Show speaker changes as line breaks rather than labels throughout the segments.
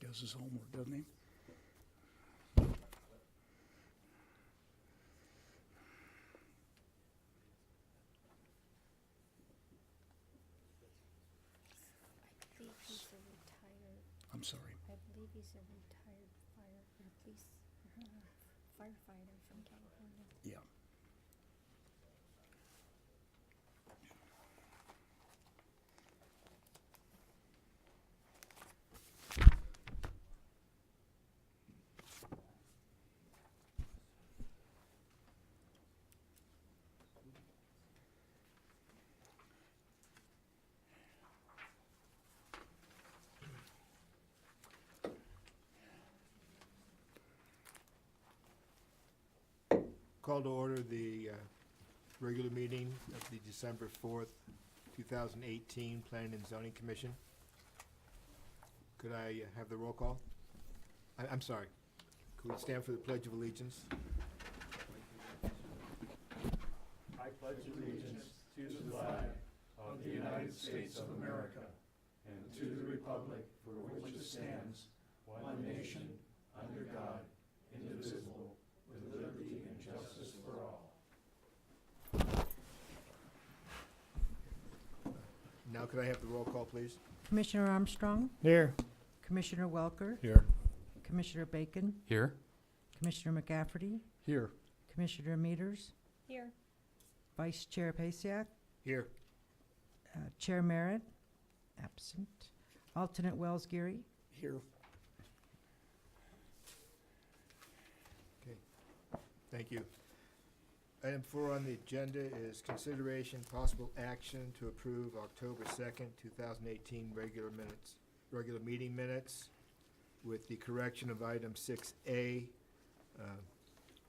does his homework, doesn't he?
I believe he's a retired,
I'm sorry.
I believe he's a retired firefighter from California.
Yeah.
Call to order the regular meeting of the December 4th, 2018 Planning and Zoning Commission. Could I have the roll call? I'm sorry. Could we stand for the Pledge of Allegiance?
I pledge allegiance to the flag of the United States of America and to the republic for which it stands, one nation, under God, indivisible, with liberty and justice for all.
Now could I have the roll call, please?
Commissioner Armstrong,
Here.
Commissioner Welker,
Here.
Commissioner Bacon,
Here.
Commissioner McCafferty,
Here.
Commissioner Meters,
Here.
Vice Chair Pasiak,
Here.
Chair Merritt, absent, Alternate Wells Geary.
Here.
Okay. Thank you. Item 4 on the agenda is consideration possible action to approve October 2nd, 2018 regular meeting minutes with the correction of item 6A.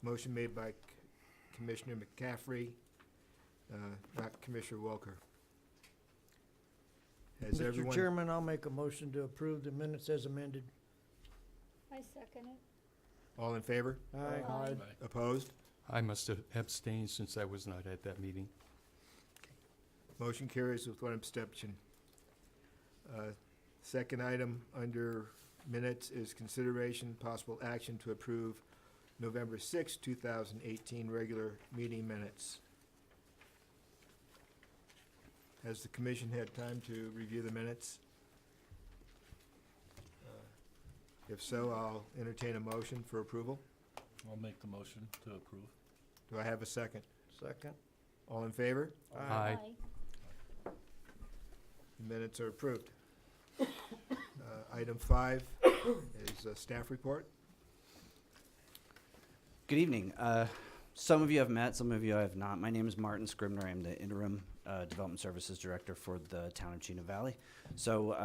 Motion made by Commissioner McCaffrey, not Commissioner Welker. Has
Mr.
everyone?
Chairman, I'll make a motion to approve the minutes as amended.
I second it.
All in favor?
Aye.
Opposed?
I must have abstained since I was not at that meeting.
Motion carries with one abstention. Second item under minutes is consideration possible action to approve November 6, 2018 regular meeting minutes. Has the commission had time to review the minutes? If so, I'll entertain a motion for approval.
I'll make the motion to approve.
Do I have a second?
Second.
All in favor?
Aye.
The minutes are approved. Item 5 is a staff report.
Good evening. Some of you have met, some of you I have not. My name is Martin Scribner. I'm the interim Development Services Director for the town of Chino Valley. So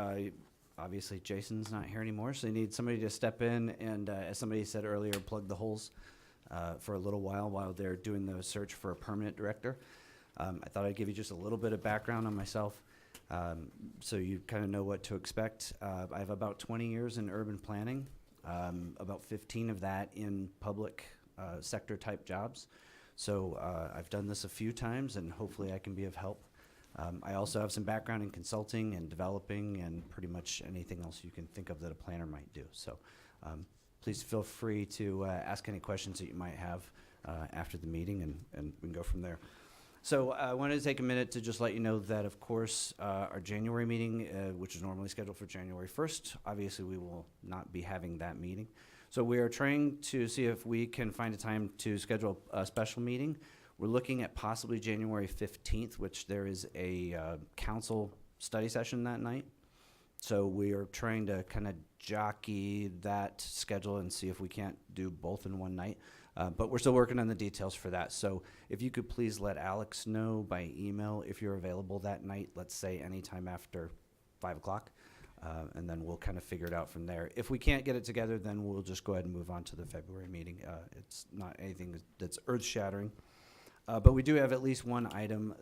obviously Jason's not here anymore, so you need somebody to step in and, as somebody said earlier, plug the holes for a little while they're doing the search for a permanent director. I thought I'd give you just a little bit of background on myself so you kind of know what to expect. I have about 20 years in urban planning, about 15 of that in public sector type jobs. So I've done this a few times and hopefully I can be of help. I also have some background in consulting and developing and pretty much anything else you can think of that a planner might do. So please feel free to ask any questions that you might have after the meeting and we can go from there. So I wanted to take a minute to just let you know that, of course, our January meeting, which is normally scheduled for January 1st, obviously we will not be having that meeting. So we are trying to see if we can find a time to schedule a special meeting. We're looking at possibly January 15th, which there is a council study session that night. So we are trying to kind of jockey that schedule and see if we can't do both in one night. But we're still working on the details for that. So if you could please let Alex know by email if you're available that night, let's say anytime after 5 o'clock. And then we'll kind of figure it out from there. If we can't get it together, then we'll just go ahead and move on to the February meeting. It's not anything that's earth-shattering. But we do have at least one item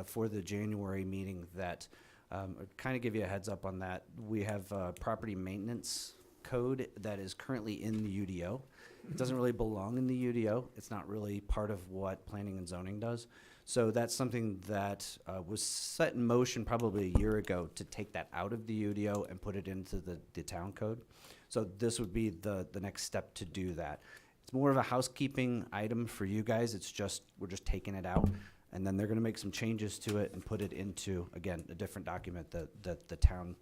for the January meeting that kind of give you a heads up on that. We have a property maintenance code that is currently in the UDO. It doesn't really belong in the UDO. It's not really part of what planning and zoning does. So that's something that was set in motion probably a year ago to take that out of the UDO and put it into the town code. So this would be the next step to do that. It's more of a housekeeping item for you guys. It's just, we're just taking it out. And then they're gonna make some changes to it and put it into, again, a different document that the town,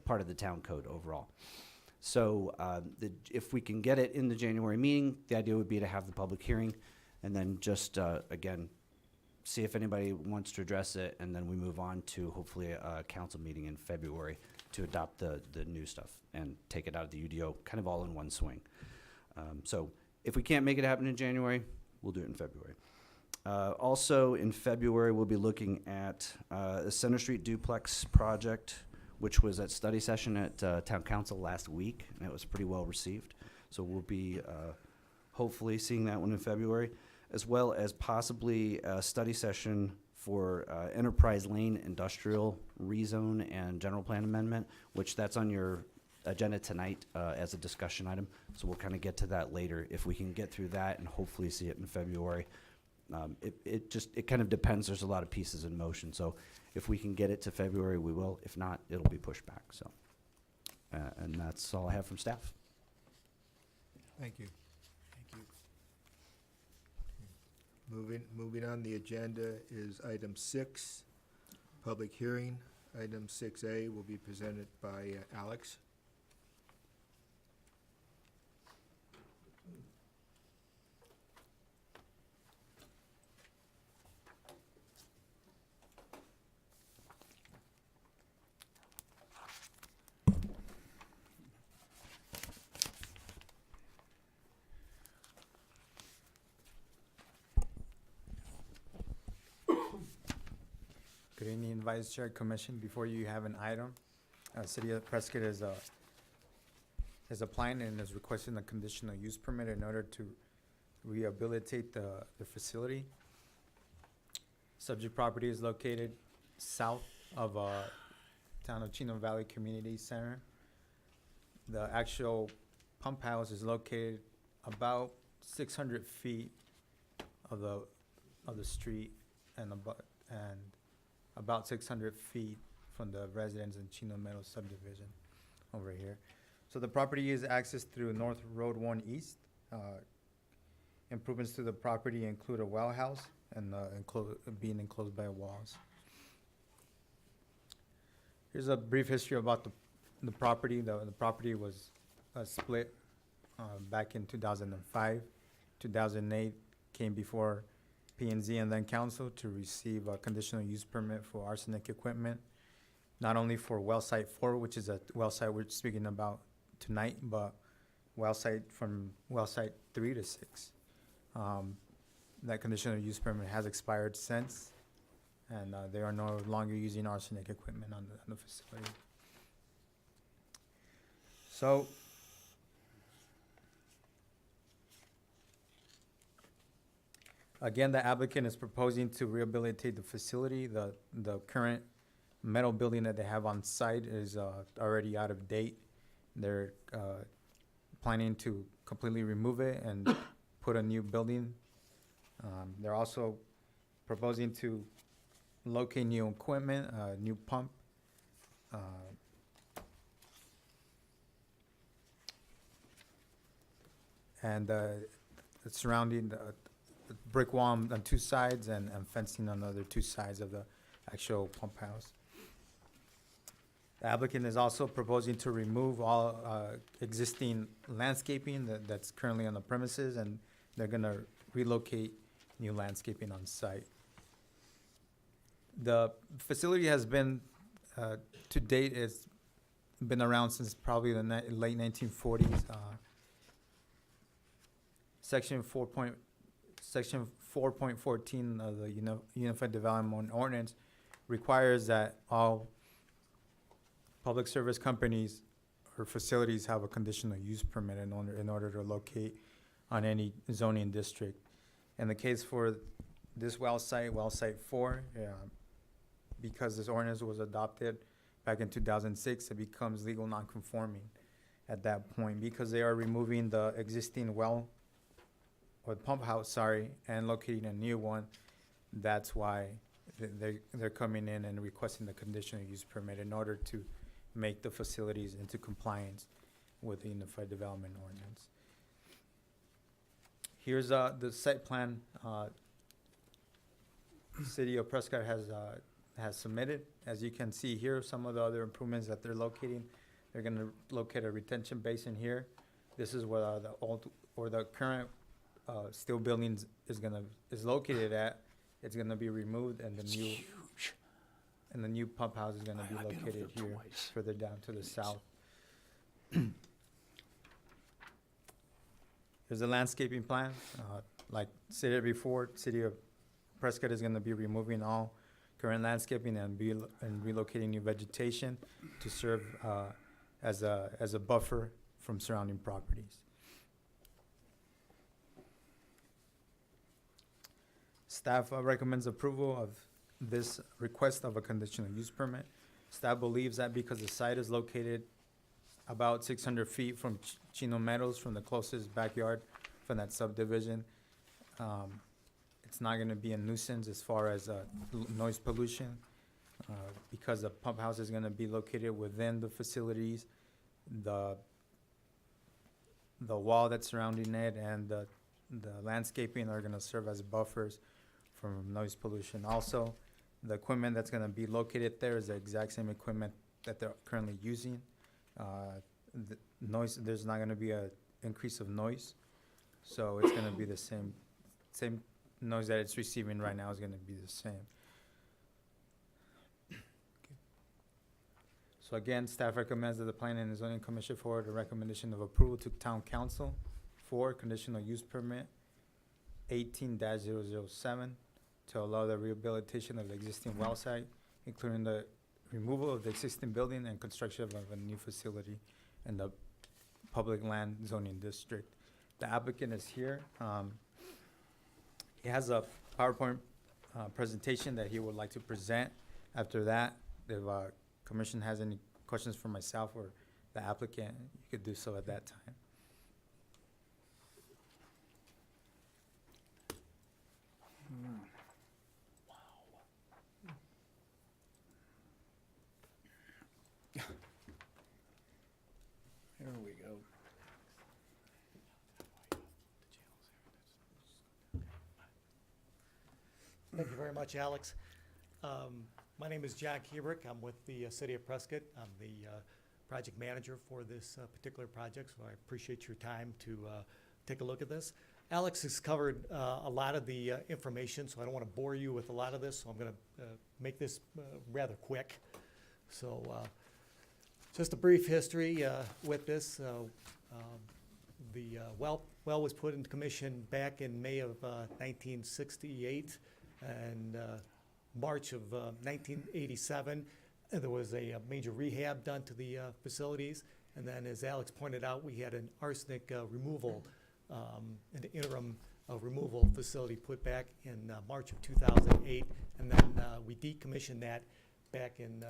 part of the town code overall. So if we can get it in the January meeting, the idea would be to have the public hearing and then just, again, see if anybody wants to address it, and then we move on to hopefully a council meeting in February to adopt the new stuff and take it out of the UDO kind of all in one swing. So if we can't make it happen in January, we'll do it in February. Also in February, we'll be looking at the Center Street duplex project, which was at study session at Town Council last week, and it was pretty well received. So we'll be hopefully seeing that one in February, as well as possibly a study session for Enterprise Lane Industrial Rezone and General Plan Amendment, which that's on your agenda tonight as a discussion item. So we'll kind of get to that later if we can get through that and hopefully see it in February. It kind of depends. There's a lot of pieces in motion. So if we can get it to February, we will. If not, it'll be pushed back. So, and that's all I have from staff.
Thank you. Moving on, the agenda is item 6, public hearing. Item 6A will be presented by Alex.
Good evening, Vice Chair, Commission. Before you have an item, City of Prescott is applying and is requesting a conditional use permit in order to rehabilitate the facility. Subject property is located south of town of ChinoValley Community Center. The actual pump house is located about 600 feet of the street and about 600 feet from the residents in Chino Meadow subdivision over here. So the property is accessed through North Road 1 East. Improvements to the property include a well house and being enclosed by walls. Here's a brief history about the property. The property was split back in 2005. 2008 came before P&Z and then council to receive a conditional use permit for arsenic equipment, not only for well site 4, which is a well site we're speaking about tonight, but well site from well site 3 to 6. That conditional use permit has expired since, and they are no longer using arsenic equipment on the facility. So again, the applicant is proposing to rehabilitate the facility. The current metal building that they have on site is already out of date. They're planning to completely remove it and put a new building. They're also proposing to locate new equipment, new pump, and surrounding the brick wall on 2 sides and fencing on the other 2 sides of the actual pump house. The applicant is also proposing to remove all existing landscaping that's currently on the premises, and they're gonna relocate new landscaping on site. The facility has been, to date, it's been around since probably the late 1940s. Section 4.14 of the Unified Development Ordinance requires that all public service companies or facilities have a conditional use permit in order to locate on any zoning district. In the case for this well site 4, because this ordinance was adopted back in 2006, it becomes legal non-conforming at that point because they are removing the existing well or pump house, and locating a new one. That's why they're coming in and requesting the conditional use permit in order to make the facilities into compliance with the Unified Development Ordinance. Here's the site plan City of Prescott has submitted. As you can see here, some of the other improvements that they're locating. They're gonna locate a retention basin here. This is where the old, or the current steel buildings is located at. It's gonna be removed, and the new pump house is gonna be located here, further down to the south. There's a landscaping plan, like stated before, City of Prescott is gonna be removing all current landscaping and relocating new vegetation to serve as a buffer from surrounding properties. Staff recommends approval of this request of a conditional use permit. Staff believes that because the site is located about 600 feet from Chino Meadows, from the closest backyard from that subdivision, it's not gonna be a nuisance as far as noise pollution. Because the pump house is gonna be located within the facilities, the wall that's surrounding it and the landscaping are gonna serve as buffers from noise pollution. Also, the equipment that's gonna be located there is the exact same equipment that they're currently using. The noise, there's not gonna be a increase of noise, so it's gonna be the same noise that it's receiving right now is gonna be the same. So again, staff recommends that the Planning and Zoning Commission forward a recommendation of approval to Town Council for conditional use permit 18-007 to allow the rehabilitation of the existing well site, including the removal of the existing building and construction of a new facility in the public land zoning district. The applicant is here. He has a PowerPoint presentation that he would like to present. After that, if Commission has any questions for myself or the applicant, you could do so at that time.
There we go.
Thank you very much, Alex. My name is John Kubrick. I'm with the City of Prescott. I'm the project manager for this particular project, so I appreciate your time to take a look at this. Alex has covered a lot of the information, so I don't want to bore you with a lot of this, so I'm going to make this rather quick. So just a brief history with this. The well was put into commission back in May of 1968, and March of 1987, there was a major rehab done to the facilities. And then, as Alex pointed out, we had an arsenic removal, an interim removal facility put back in March of 2008. And then we decommissioned that back in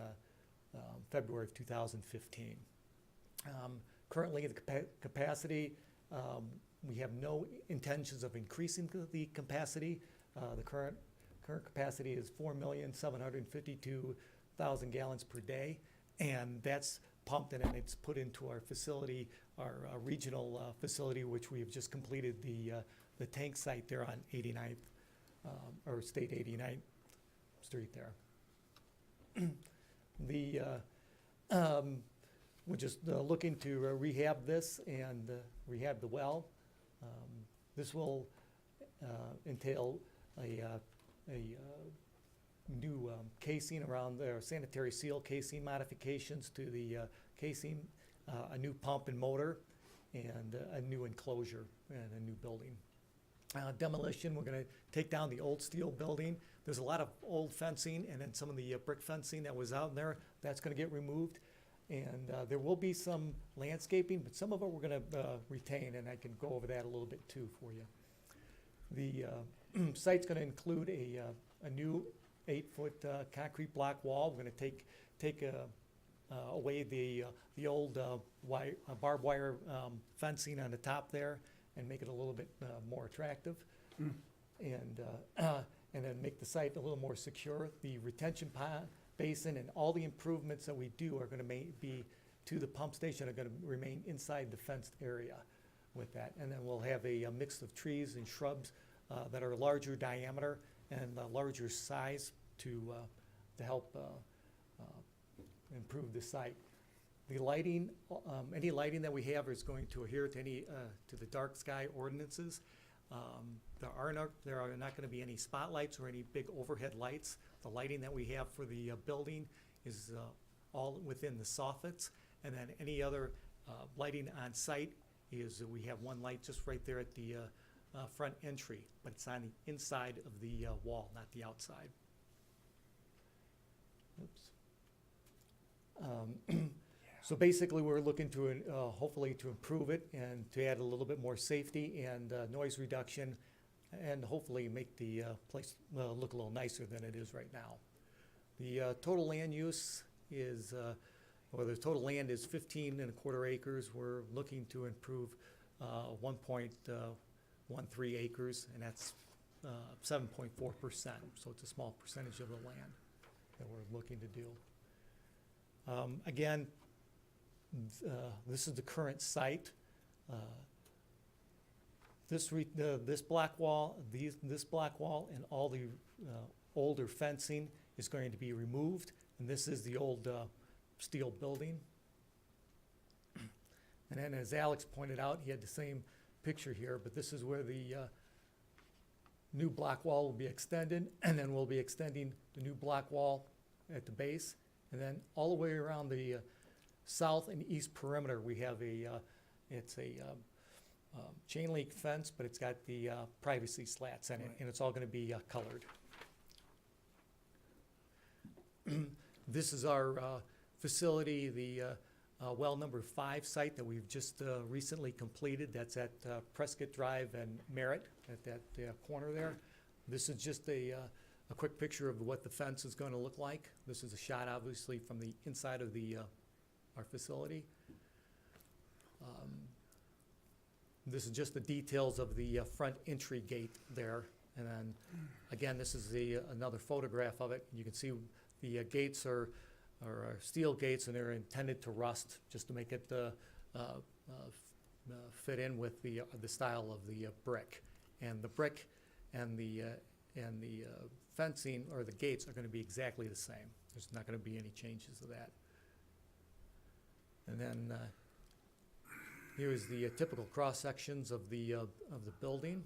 February of 2015. Currently, the capacity, we have no intentions of increasing the capacity. The current capacity is 4,752,000 gallons per day, and that's pumped and it's put into our facility, our regional facility, which we have just completed the tank site there on 89th, or State 89th Street there. We're just looking to rehab this and rehab the well. This will entail a new casing around there, sanitary seal casing modifications to the casing, a new pump and motor, and a new enclosure and a new building. Demolition, we're going to take down the old steel building. There's a lot of old fencing and then some of the brick fencing that was out there. That's going to get removed. And there will be some landscaping, but some of it we're going to retain, and I can go over that a little bit too for you. The site's going to include a new 8-foot concrete block wall. We're going to take away the old barbed wire fencing on the top there and make it a little bit more attractive. And and then make the site a little more secure. The retention basin and all the improvements that we do are gonna be to the pump station are gonna remain inside the fenced area with that. And then we'll have a mix of trees and shrubs that are larger diameter and larger size to help improve the site. The lighting, any lighting that we have is going to adhere to to the dark sky ordinances. There are not gonna be any spotlights or any big overhead lights. The lighting that we have for the building is all within the soffits. And then any other lighting on site is we have one light just right there at the front entry, but it's on the inside of the wall, not the outside. Oops. So basically, we're looking to hopefully to improve it and to add a little bit more safety and noise reduction, and hopefully make the place look a little nicer than it is right now. The total land use is, or the total land is 15.25 acres. We're looking to improve 1.13 acres, and that's 7.4%. So it's a small percentage of the land that we're looking to do. Again, this is the current site. This black wall, this black wall, and all the older fencing is going to be removed. And this is the old steel building. And then, as Alex pointed out, he had the same picture here, but this is where the new block wall will be extended, and then we'll be extending the new block wall at the base. And then all the way around the south and east perimeter, we have it's a chain link fence, but it's got the privacy slats in it, and it's all gonna be colored. This is our facility, the well number 5 site that we've just recently completed. That's at Prescott Drive and Merritt at that corner there. This is just a quick picture of what the fence is going to look like. This is a shot, obviously, from the inside of our facility. This is just the details of the front entry gate there. And then, again, this is another photograph of it. You can see the gates are steel gates, and they're intended to rust just to make it fit in with the style of the brick. And the brick and the fencing or the gates are going to be exactly the same. There's not going to be any changes to that. And then here's the typical cross sections of the building.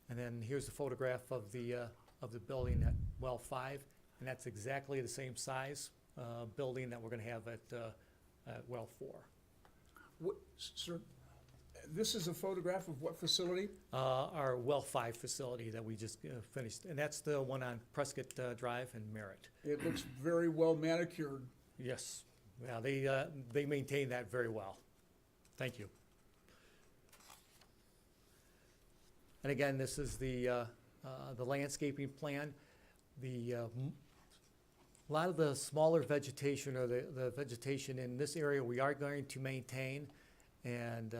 And then here's the photograph of the building at well 5, and that's exactly the same size building that we're going to have at well 4.
Sir, this is a photograph of what facility?
Our well 5 facility that we just finished, and that's the one on Prescott Drive and Merritt.
It looks very well manicured.
Yes, yeah, they maintain that very well. Thank you. And again, this is the landscaping plan. A lot of the smaller vegetation or the vegetation in this area we are going to maintain, and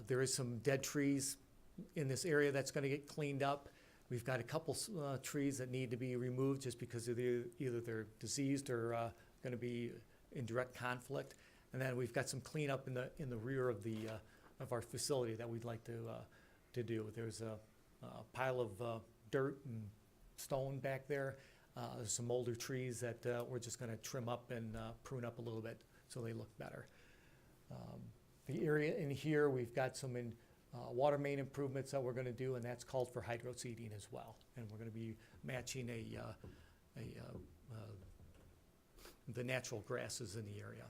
there is some dead trees in this area that's going to get cleaned up. We've got a couple trees that need to be removed just because of either they're diseased or going to be in direct conflict. And then we've got some cleanup in the rear of our facility that we'd like to do. There's a pile of dirt and stone back there. There's some older trees that we're just going to trim up and prune up a little bit so they look better. The area in here, we've got some water main improvements that we're going to do, and that's called for hydro seeding as well. And we're going to be matching the natural grasses in the area.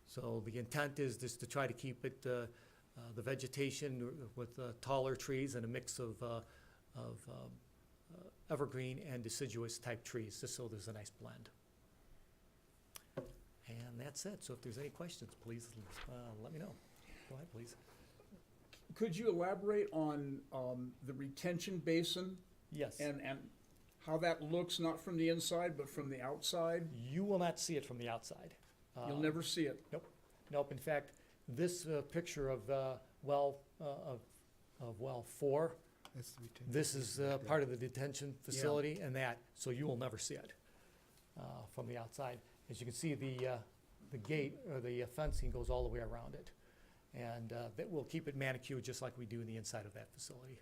So the intent is just to try to keep it the vegetation with taller trees and a mix of evergreen and deciduous type trees, just so there's a nice blend. And that's it. So if there's any questions, please let me know. Go ahead, please.
Could you elaborate on the retention basin?
Yes.
And how that looks, not from the inside, but from the outside?
You will not see it from the outside.
You'll never see it?
Nope. In fact, this picture of well 4
That's the retention
This is
basin right there.
part of the detention facility and that, so you will never see it from the outside. As you can see, the gate or the fencing goes all the way around it. And that will keep it manicured just like we do in the inside of that facility.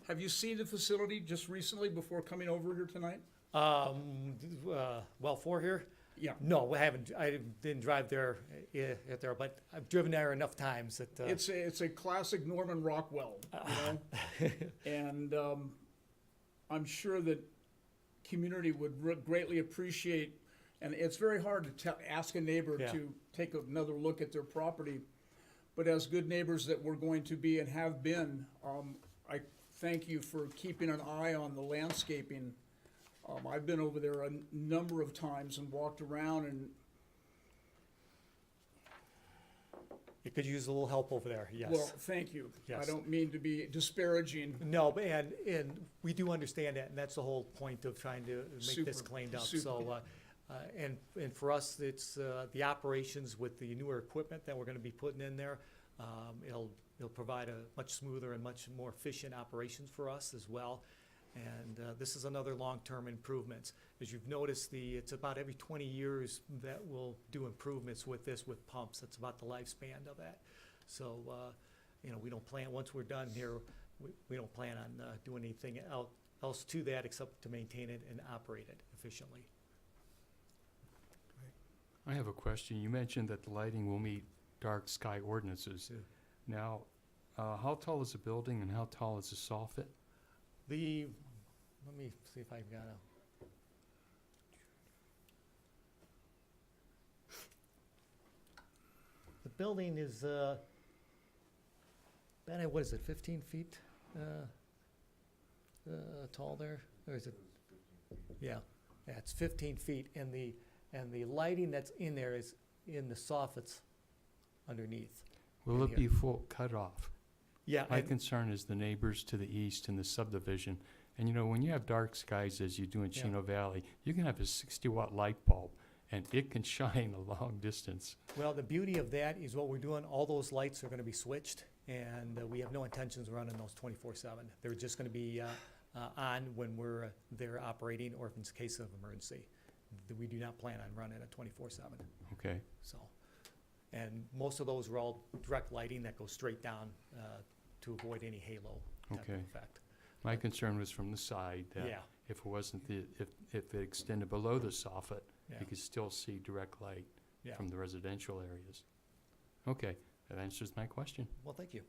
Have you seen the facility just recently before coming over here tonight?
Well, for here?
Yeah.
No, I haven't. I didn't drive there, but I've driven there enough times that.
It's a classic Norman Rockwell, you know? And I'm sure that community would greatly appreciate, and it's very hard to ask a neighbor
Yeah.
to take another look at their property. But as good neighbors that we're going to be and have been, I thank you for keeping an eye on the landscaping. I've been over there a number of times and walked around, and
You could use a little help over there, yes.
well, thank you. I
Yes.
don't mean to be disparaging.
No, but and we do understand that, and that's the whole point of trying to make this
Super,
cleaned up.
super.
So, and for us, it's the operations with the newer equipment that we're gonna be putting in there. It'll provide a much smoother and much more efficient operations for us as well. And this is another long-term improvements. As you've noticed, it's about every 20 years that we'll do improvements with this with pumps. That's about the lifespan of that. So, we don't plan, once we're done here, we don't plan on doing anything else to that except to maintain it and operate it efficiently.
I have a question. You mentioned that the lighting will meet dark sky ordinances.
Yeah.
Now, how tall is the building and how tall is the soffit?
Let me see if I've got a. The building is, Ben, what is it, 15 feet tall there? Or is it? Yeah, it's 15 feet, and the lighting that's in there is in the soffits underneath.
Will
in
it be
here.
full cut off?
Yeah,
My
and-
concern is the neighbors to the east in the subdivision. And you know, when you have dark skies as you do in
Yeah.
Chino Valley, you can have a 60-watt light bulb and it can shine a long distance.
well, the beauty of that is what we're doing, all those lights are gonna be switched, and we have no intentions of running those 24/7. They're just gonna be on when we're there operating, or if it's a case of emergency. We do not plan on running it 24/7,
Okay,
so. And most of those are all direct lighting that goes straight down to avoid any halo type of
Okay.
effect.
my concern was from the side that
Yeah,
if it wasn't if it extended below the soffit,
yeah,
you could still see direct light
yeah.
from the residential areas. Okay, that answers my question.
Well, thank you.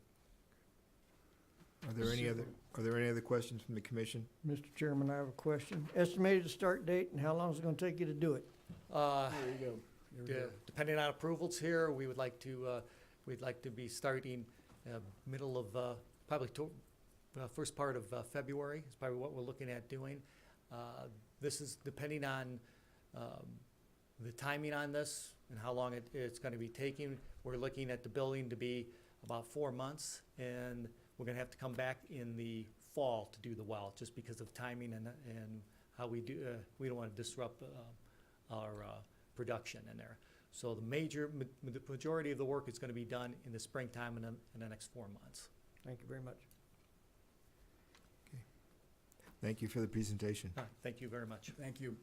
Are there any other questions from the commission?
Mr. Chairman, I have a question. Estimated start date and how long is it gonna take you to do it?
There you go. There we go.
Depending on approvals here, we'd like to be starting middle of, probably first part of February is probably what we're looking at doing. This is depending on the timing on this and how long it's gonna be taking. We're looking at the building to be about 4 months, and we're gonna have to come back in the fall to do the well, just because of timing and how we do, we don't wanna disrupt our production in there. So the majority of the work is gonna be done in the springtime in the next 4 months.
Thank you very much.
Thank you for the presentation.
Thank you very much.
Thank you.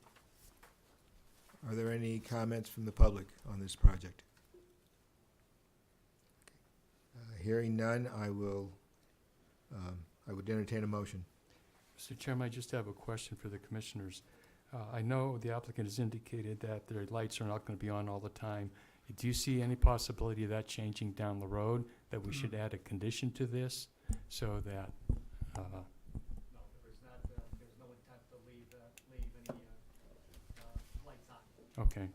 Are there any comments from the public on this project? Hearing none, I would entertain a motion.
Mr. Chairman, I just have a question for the commissioners. I know the applicant has indicated that their lights are not going to be on all the time. Do you see any possibility of that changing down the road, that we should add a condition to this so that,
No, there's no intent to leave any lights on.
okay.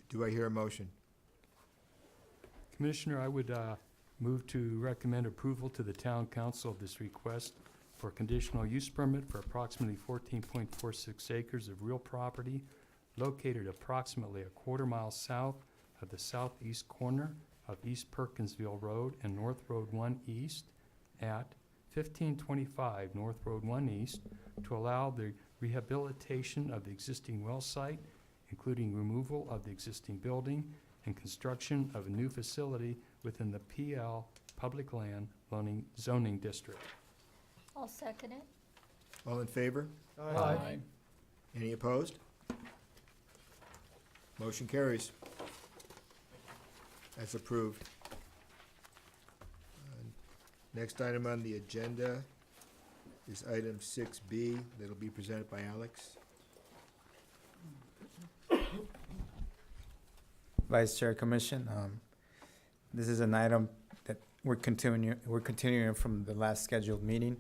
Do I hear a motion?
Commissioner, I would move to recommend approval to the town council of this request for a conditional use permit for approximately 14.46 acres of real property located approximately a quarter-mile south of the southeast corner of East Perkinsville Road and North Road 1 East at 1525 North Road 1 East to allow the rehabilitation of the existing well site, including removal of the existing building and construction of a new facility within the PL Public Land Zoning District.
I'll second it.
All in favor?
Aye.
Any opposed? Motion carries. That's approved. Next item on the agenda is item 6B, that'll be presented by Alex.
Vice Chair Commission, this is an item that we're continuing from the last scheduled meeting.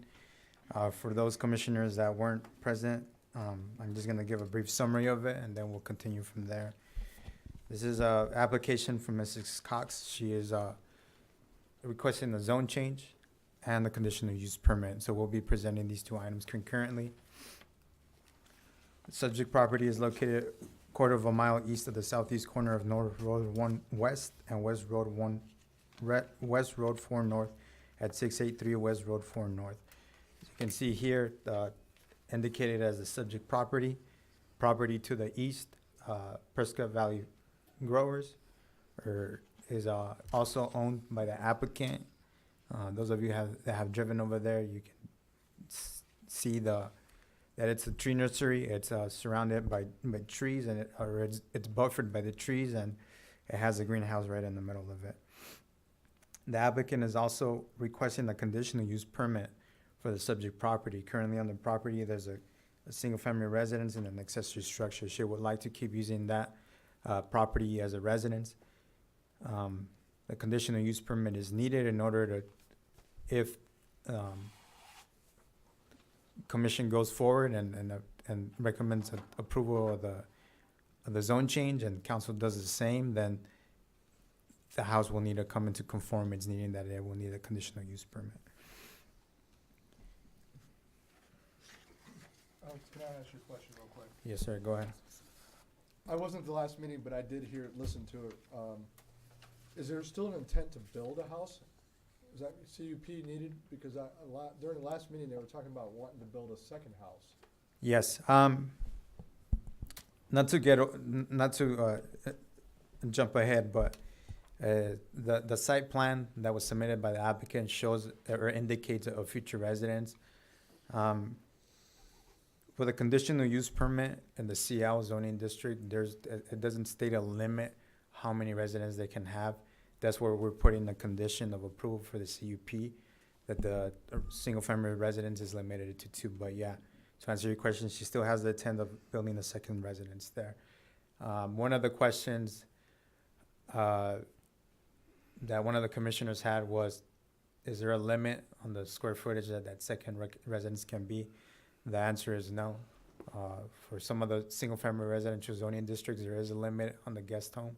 For those commissioners that weren't present, I'm just gonna give a brief summary of it and then we'll continue from there. This is a application from Mrs. Cox. She is requesting a zone change and the conditional use permit. So we'll be presenting these two items concurrently. The subject property is located a quarter of a mile east of the southeast corner of North Road 1 West and West Road 4 North at 683 West Road 4 North. As you can see here, indicated as the subject property to the east, Prescott Valley Growers is also owned by the applicant. Those of you that have driven over there, you can see that it's a tree nursery. It's surrounded by trees, and it's buffered by the trees, and it has a greenhouse right in the middle of it. The applicant is also requesting a conditional use permit for the subject property. Currently on the property, there's a single-family residence and an accessory structure. She would like to keep using that property as a residence. The conditional use permit is needed in order to, if commission goes forward and recommends approval of the zone change and council does the same, then the house will need to come into conformance, needing that it will need a conditional use permit.
Can I ask you a question real quick?
Yes, sir, go ahead.
I wasn't at the last meeting, but I did listen to it. Is there still an intent to build a house? Is that CUP needed? Because during the last meeting, they were talking about wanting to build a second house.
Yes, not to jump ahead, but the site plan that was submitted by the applicant shows or indicates a future residence. For the conditional use permit in the CL zoning district, it doesn't state a limit how many residents they can have. That's where we're putting the condition of approval for the CUP, that the single-family residence is limited to 2. But yeah, to answer your question, she still has the intent of building a second residence there. One of the questions that one of the commissioners had was, is there a limit on the square footage that second residence can be? The answer is no. For some of the single-family residential zoning districts, there is a limit on the guest home.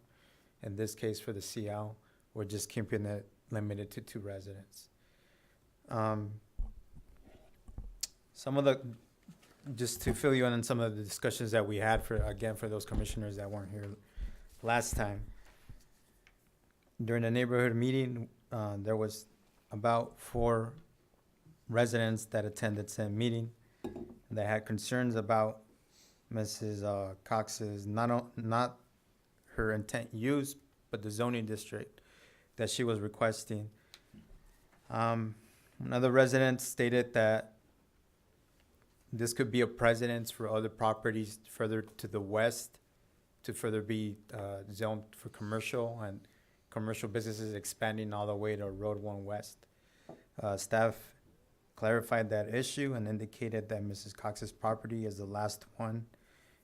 In this case, for the CL, we're just keeping it limited to 2 residents. Just to fill you in on some of the discussions that we had for those commissioners that weren't here last time. During the neighborhood meeting, there was about 4 residents that attended said meeting. They had concerns about Mrs. Cox's, not her intent use, but the zoning district that she was requesting. Another resident stated that this could be a precedence for other properties further to the west to further be zoned for commercial and commercial businesses expanding all the way to Road 1 West. Staff clarified that issue and indicated that Mrs. Cox's property is the last one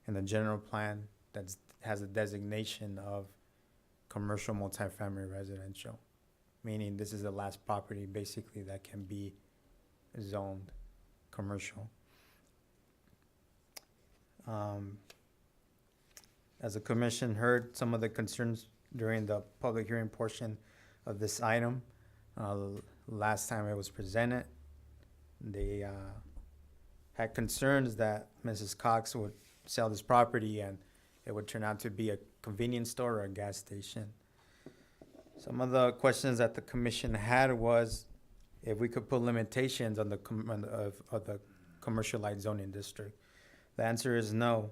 in the general plan that has a designation of commercial multifamily residential, meaning this is the last property basically that can be zoned commercial. As the commission heard some of the concerns during the public hearing portion of this item, last time it was presented, they had concerns that Mrs. Cox would sell this property and it would turn out to be a convenience store or a gas station. Some of the questions that the commission had was if we could put limitations on the commercial light zoning district. The answer is no.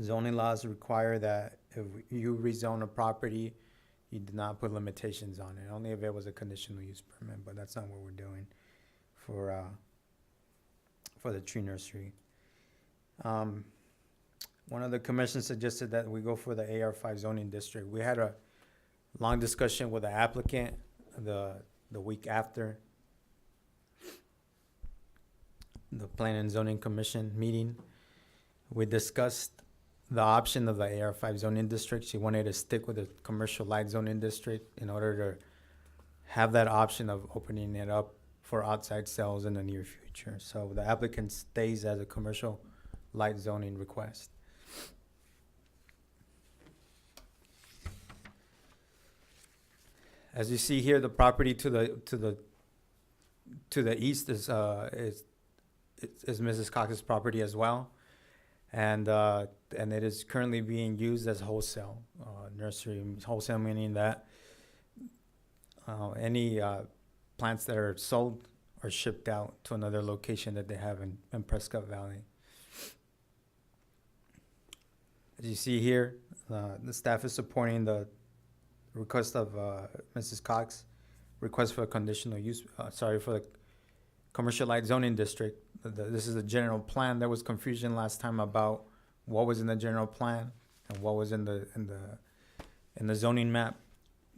Zoning laws require that if you rezone a property, you did not put limitations on it, only if it was a conditional use permit, but that's not what we're doing for the tree nursery. One of the commissions suggested that we go for the AR5 zoning district. We had a long discussion with the applicant the week after the Plan and Zoning Commission meeting. We discussed the option of the AR5 zoning district. She wanted to stick with the commercial light zoning district in order to have that option of opening it up for outside sales in the near future. So the applicant stays as a commercial light zoning request. As you see here, the property to the east is Mrs. Cox's property as well, and it is currently being used as wholesale nursery. Wholesale meaning that any plants that are sold are shipped out to another location that they have in Prescott Valley. As you see here, the staff is supporting the request of Mrs. Cox, request for a conditional use, for the commercial light zoning district. This is a general plan. There was confusion last time about what was in the general plan and what was in the zoning map.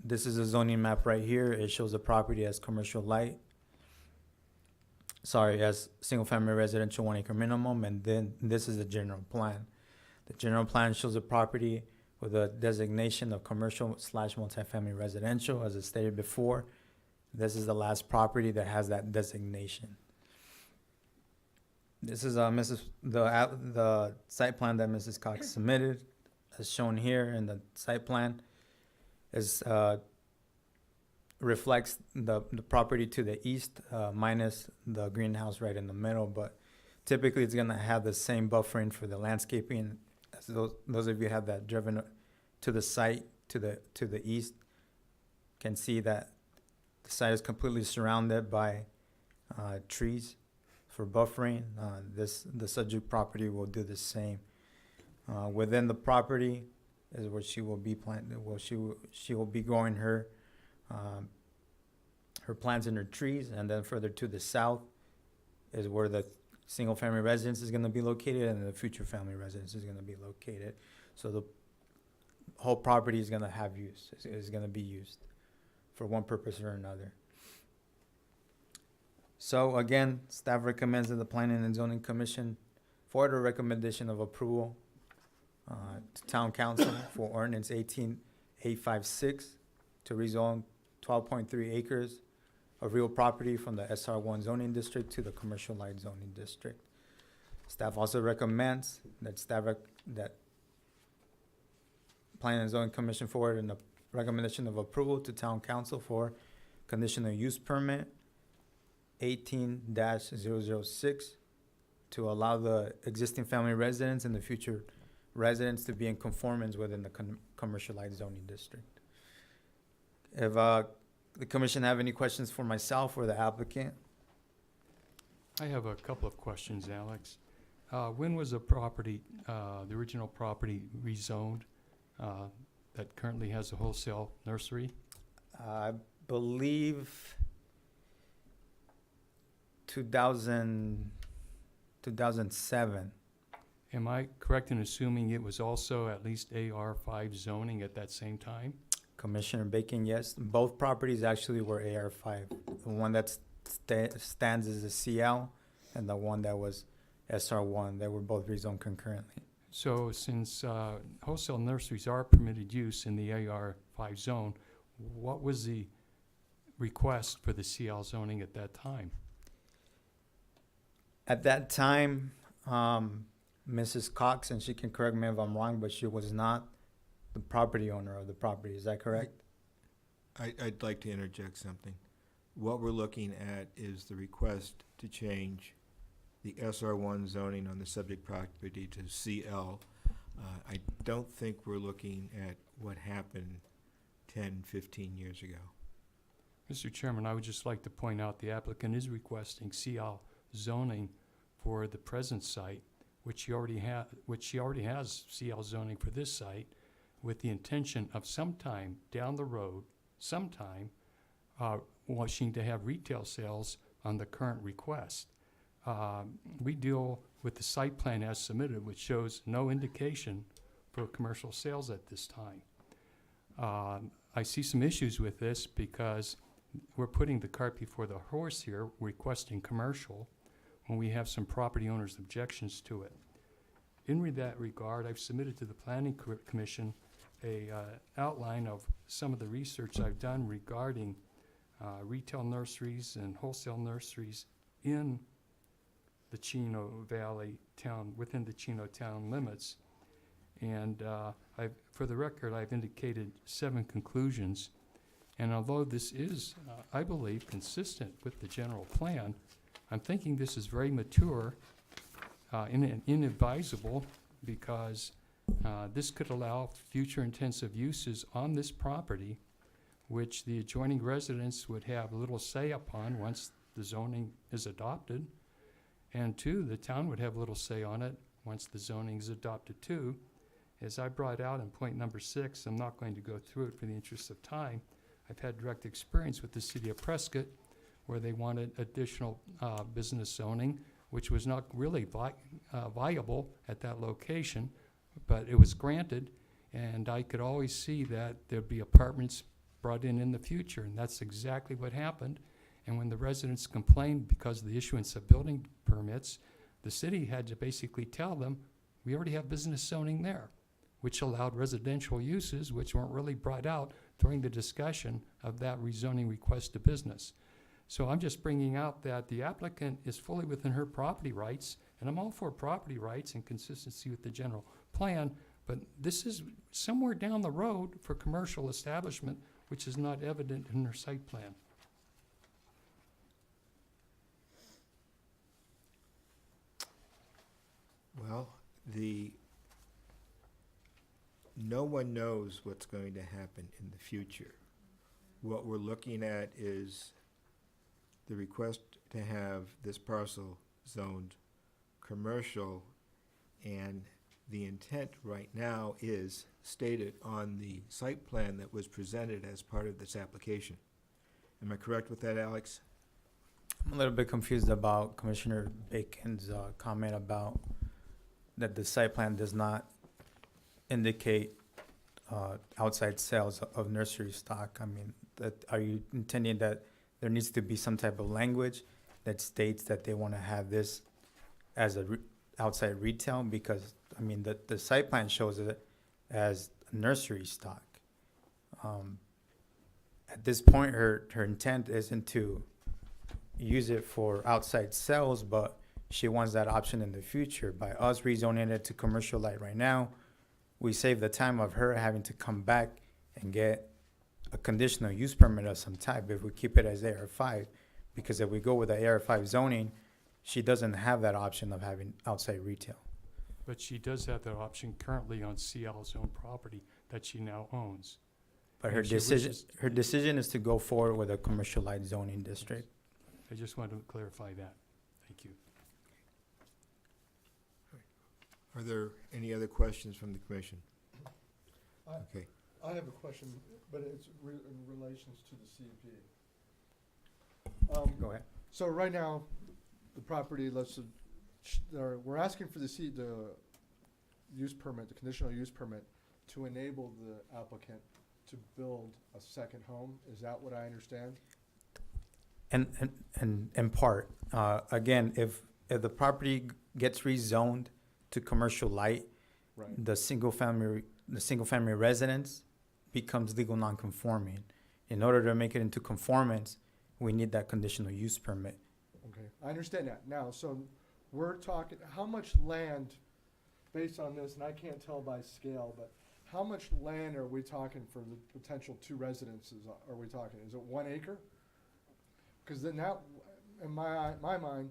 This is a zoning map right here. It shows the property as commercial light. As single family residential 1 acre minimum, and then this is the general plan. The general plan shows the property with a designation of commercial / multifamily residential. As I stated before, this is the last property that has that designation. This is the site plan that Mrs. Cox submitted, as shown here in the site plan. Is reflects the property to the east minus the greenhouse right in the middle, but typically it's gonna have the same buffering for the landscaping. As those of you have that driven to the site to the east can see that the site is completely surrounded by trees for buffering. The subject property will do the same. Within the property is where she will be planting. Well, she will be growing her plants and her trees, and then further to the south is where the single family residence is going to be located, and the future family residence is going to be located. So the whole property is going to have use. Is going to be used for one purpose or another. So again, staff recommends that the Planning and Zoning Commission forward a recommendation of approval to Town Council for Ordinance 18856 to rezone 12.3 acres of real property from the SR1 zoning district to the commercial light zoning district. Staff also recommends that that Planning and Zoning Commission forward a recommendation of approval to Town Council for conditional use permit 18-006 to allow the existing family residents and the future residents to be in conformance within the commercial light zoning district. If the commission have any questions for myself or the applicant?
I have a couple of questions, Alex. When was the property, the original property rezoned that currently has a wholesale nursery?
I believe 2007.
Am I correct in assuming it was also at least AR5 zoning at that same time?
Commissioner Bacon, yes. Both properties actually were AR5. The one that stands as a CL and the one that was SR1. They were both rezoned concurrently.
So since wholesale nurseries are permitted use in the AR5 zone, what was the request for the CL zoning at that time?
At that time, Mrs. Cox, and she can correct me if I'm wrong, but she was not the property owner of the property. Is that correct?
I'd like to interject something. What we're looking at is the request to change the SR1 zoning on the subject property to CL. I don't think we're looking at what happened 10, 15 years ago.
Mr. Chairman, I would just like to point out the applicant is requesting CL zoning for the present site, which she already has CL zoning for this site. with the intention of sometime down the road, wishing to have retail sales on the current request. We deal with the site plan as submitted, which shows no indication for commercial sales at this time. I see some issues with this because we're putting the cart before the horse here, requesting commercial, when we have some property owners' objections to it. In that regard, I've submitted to the Planning Commission a outline of some of the research I've done regarding retail nurseries and wholesale nurseries in the Chino Valley town, within the Chino town limits. And for the record, I've indicated 7 conclusions. And although this is, I believe, consistent with the general plan, I'm thinking this is very mature and inadvisable, because this could allow future intensive uses on this property, which the adjoining residents would have little say upon once the zoning is adopted. And 2, the town would have little say on it once the zoning is adopted too. As I brought out in point number 6, I'm not going to go through it for the interest of time. I've had direct experience with the city of Prescott, where they wanted additional business zoning, which was not really viable at that location, but it was granted, and I could always see that there'd be apartments brought in the future, and that's exactly what happened. And when the residents complained because of the issuance of building permits, the city had to basically tell them, we already have business zoning there, which allowed residential uses, which weren't really brought out during the discussion of that rezoning request to business. So I'm just bringing out that the applicant is fully within her property rights, and I'm all for property rights and consistency with the general plan, but this is somewhere down the road for commercial establishment, which is not evident in her site plan.
Well, no one knows what's going to happen in the future. What we're looking at is the request to have this parcel zoned commercial, and the intent right now is stated on the site plan that was presented as part of this application. Am I correct with that, Alex?
I'm a little bit confused about Commissioner Bacon's comment about that the site plan does not indicate outside sales of nursery stock. I mean, are you intending that there needs to be some type of language that states that they want to have this as a outside retail? Because, I mean, the site plan shows it as nursery stock. At this point, her intent isn't to use it for outside sales, but she wants that option in the future. By us rezoning it to commercial light right now, we save the time of her having to come back and get a conditional use permit of some type if we keep it as AR5. Because if we go with the AR5 zoning, she doesn't have that option of having outside retail.
But she does have that option currently on CL's own property that she now owns.
But her
And she
decision is to go forward with a commercial light zoning district.
I just wanted to clarify that. Thank you.
Are there any other questions from the commission? Okay.
I have a question, but it's in relations to the CUP.
Go ahead.
So right now, the property, we're asking for the use permit, the conditional use permit, to enable the applicant to build a second home. Is that what I understand?
And in part, again, if the property gets rezoned to commercial light,
Right.
the single family residence becomes legal non-conforming. In order to make it into conformance, we need that conditional use permit.
Okay, I understand that. Now, so we're talking, how much land, based on this, and I can't tell by scale, but how much land are we talking for the potential 2 residences are we talking? Is it 1 acre? Because then that, in my mind,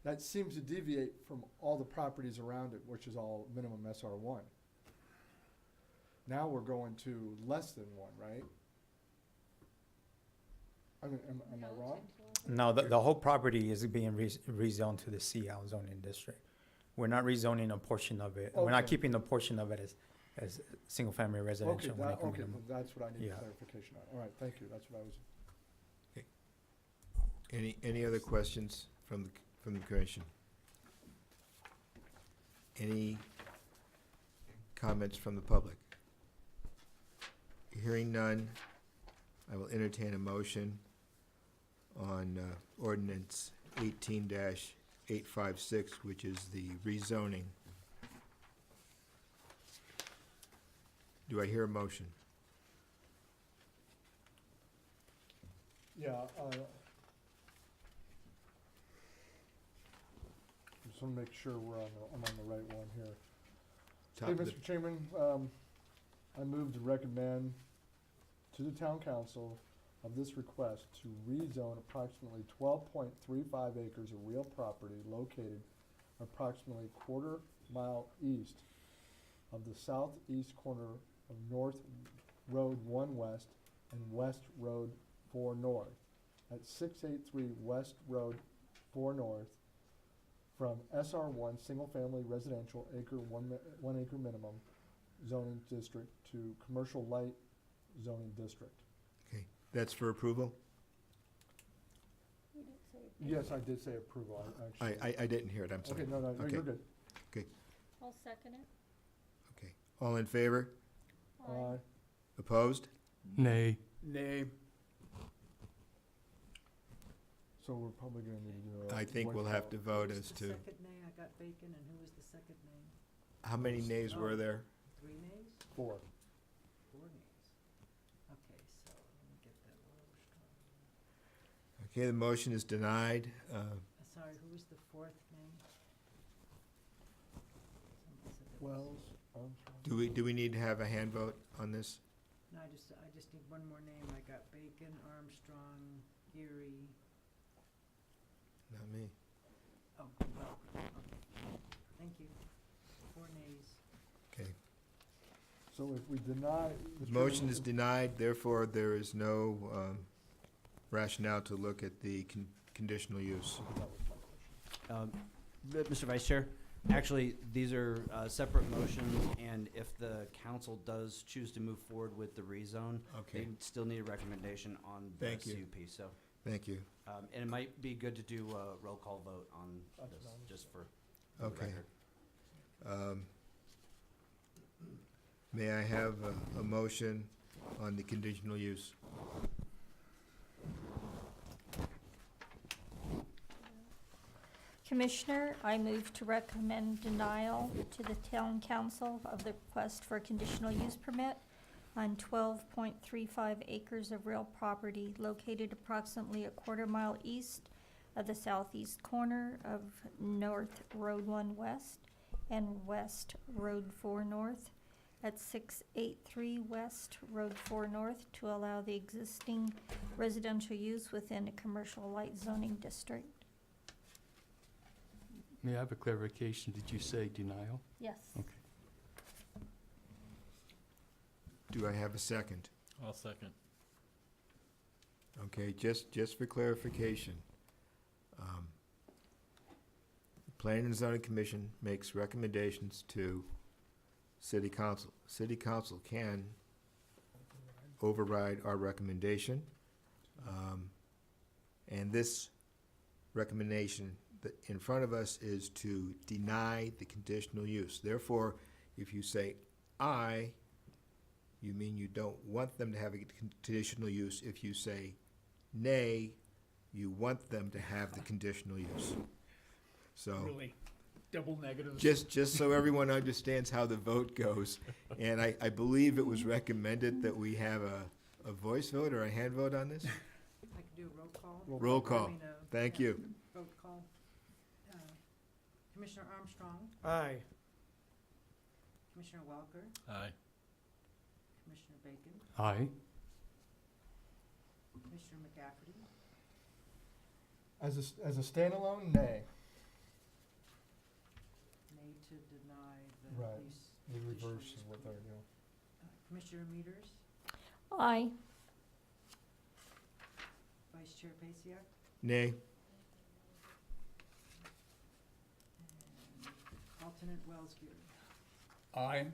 that seems to deviate from all the properties around it, which is all minimum SR1. Now we're going to less than 1, right? I mean, am I wrong?
No, the whole property is being rezoned to the CL zoning district. We're not rezoning a portion of it. We're not
Okay.
keeping a portion of it as single-family
Okay,
residential, one acre
okay,
minimum.
that's what I need
Yeah.
clarification on. All right, thank you, that's what I was.
Any other questions from the commission? Any comments from the public? Hearing none, I will entertain a motion on ordinance 18-856, which is the rezoning. Do I hear a motion?
Yeah, just wanna make sure I'm on the right one here.
Top
Hey,
of the-
Mr. Chairman, I move to recommend to the town council of this request to rezone approximately 12.35 acres of real property located approximately a quarter mile east of the southeast corner of North Road 1 West and West Road 4 North at 683 West Road 4 North from SR1 Single Family Residential one acre minimum zoning district to Commercial Light zoning district.
Okay, that's for approval?
You didn't say.
Yes, I did say approval, actually.
I didn't hear it, I'm sorry.
Okay, no,
Okay.
you're good.
I'll second it.
Okay, all in favor?
Aye.
Opposed?
Nay.
Nay.
So we're probably gonna need to do a.
I think we'll have to vote as to,
Second nay, I got Bacon, and who was the second nay?
how many nays were there?
3 nays?
4.
4 nays. Okay, so let me get that a little strong.
Okay, the motion is denied.
Sorry, who was the 4th nay? Somebody said there was-
Wells, Armstrong.
Do we need to have a hand vote on this?
No, I just need one more name. I got Bacon, Armstrong, Geary.
Not me.
Oh, well, okay. Thank you. 4 nays.
Okay.
So if we deny.
The
Mr.
motion
Chairman,
is denied, therefore there is no rationale to look at the conditional use.
That was my question.
Mr. Vice Chair, actually, these are separate motions, and if the council does choose to move forward with the rezone,
Okay,
they still need a recommendation on the
Thank you.
CUP, so.
thank you.
And it might be good to do a roll call vote on
That's
this,
fine.
just for the
Okay.
record.
May I have a motion on the conditional use?
Commissioner, I move to recommend denial to the town council of the request for a conditional use permit on 12.35 acres of real property located approximately a quarter mile east of the southeast corner of North Road 1 West and West Road 4 North at 683 West Road 4 North to allow the existing residential use within a commercial light zoning district.
May I have a clarification? Did you say denial?
Yes.
Okay.
Do I have a second?
I'll second.
Okay, just for clarification. The Planning and Zoning Commission makes recommendations to City Council. City Council can override our recommendation. And this recommendation that in front of us is to deny the conditional use. Therefore, if you say aye, you mean you don't want them to have a conditional use. If you say nay, you want them to have the conditional use. So,
Really, double negatives.
just so everyone understands how the vote goes, and I believe it was recommended that we have a voice vote or a hand vote on this?
I can do a roll call.
Roll call.
I mean,
Thank
yeah,
you.
Vote call. Commissioner Armstrong,
Aye.
Commissioner Welker,
Aye.
Commissioner Bacon,
Aye.
Commissioner McCafferty,
As a standalone, nay.
nay to deny the
Right.
use.
The
conditional
reverse
use
is what
permit.
they're doing.
Commissioner Meters,
Aye.
Vice Chair Pasiak,
Nay?
and alternate Wells Geary.
Aye.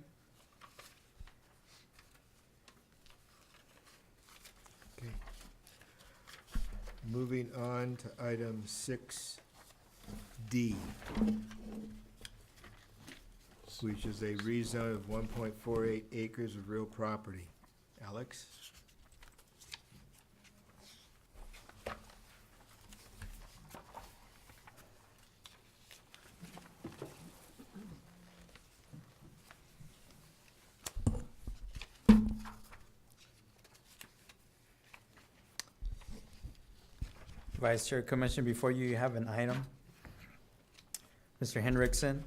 Moving on to item 6D, which is a rezone of 1.48 acres of real property. Alex?
Vice Chair Commission, before you have an item. Mr. Hendrickson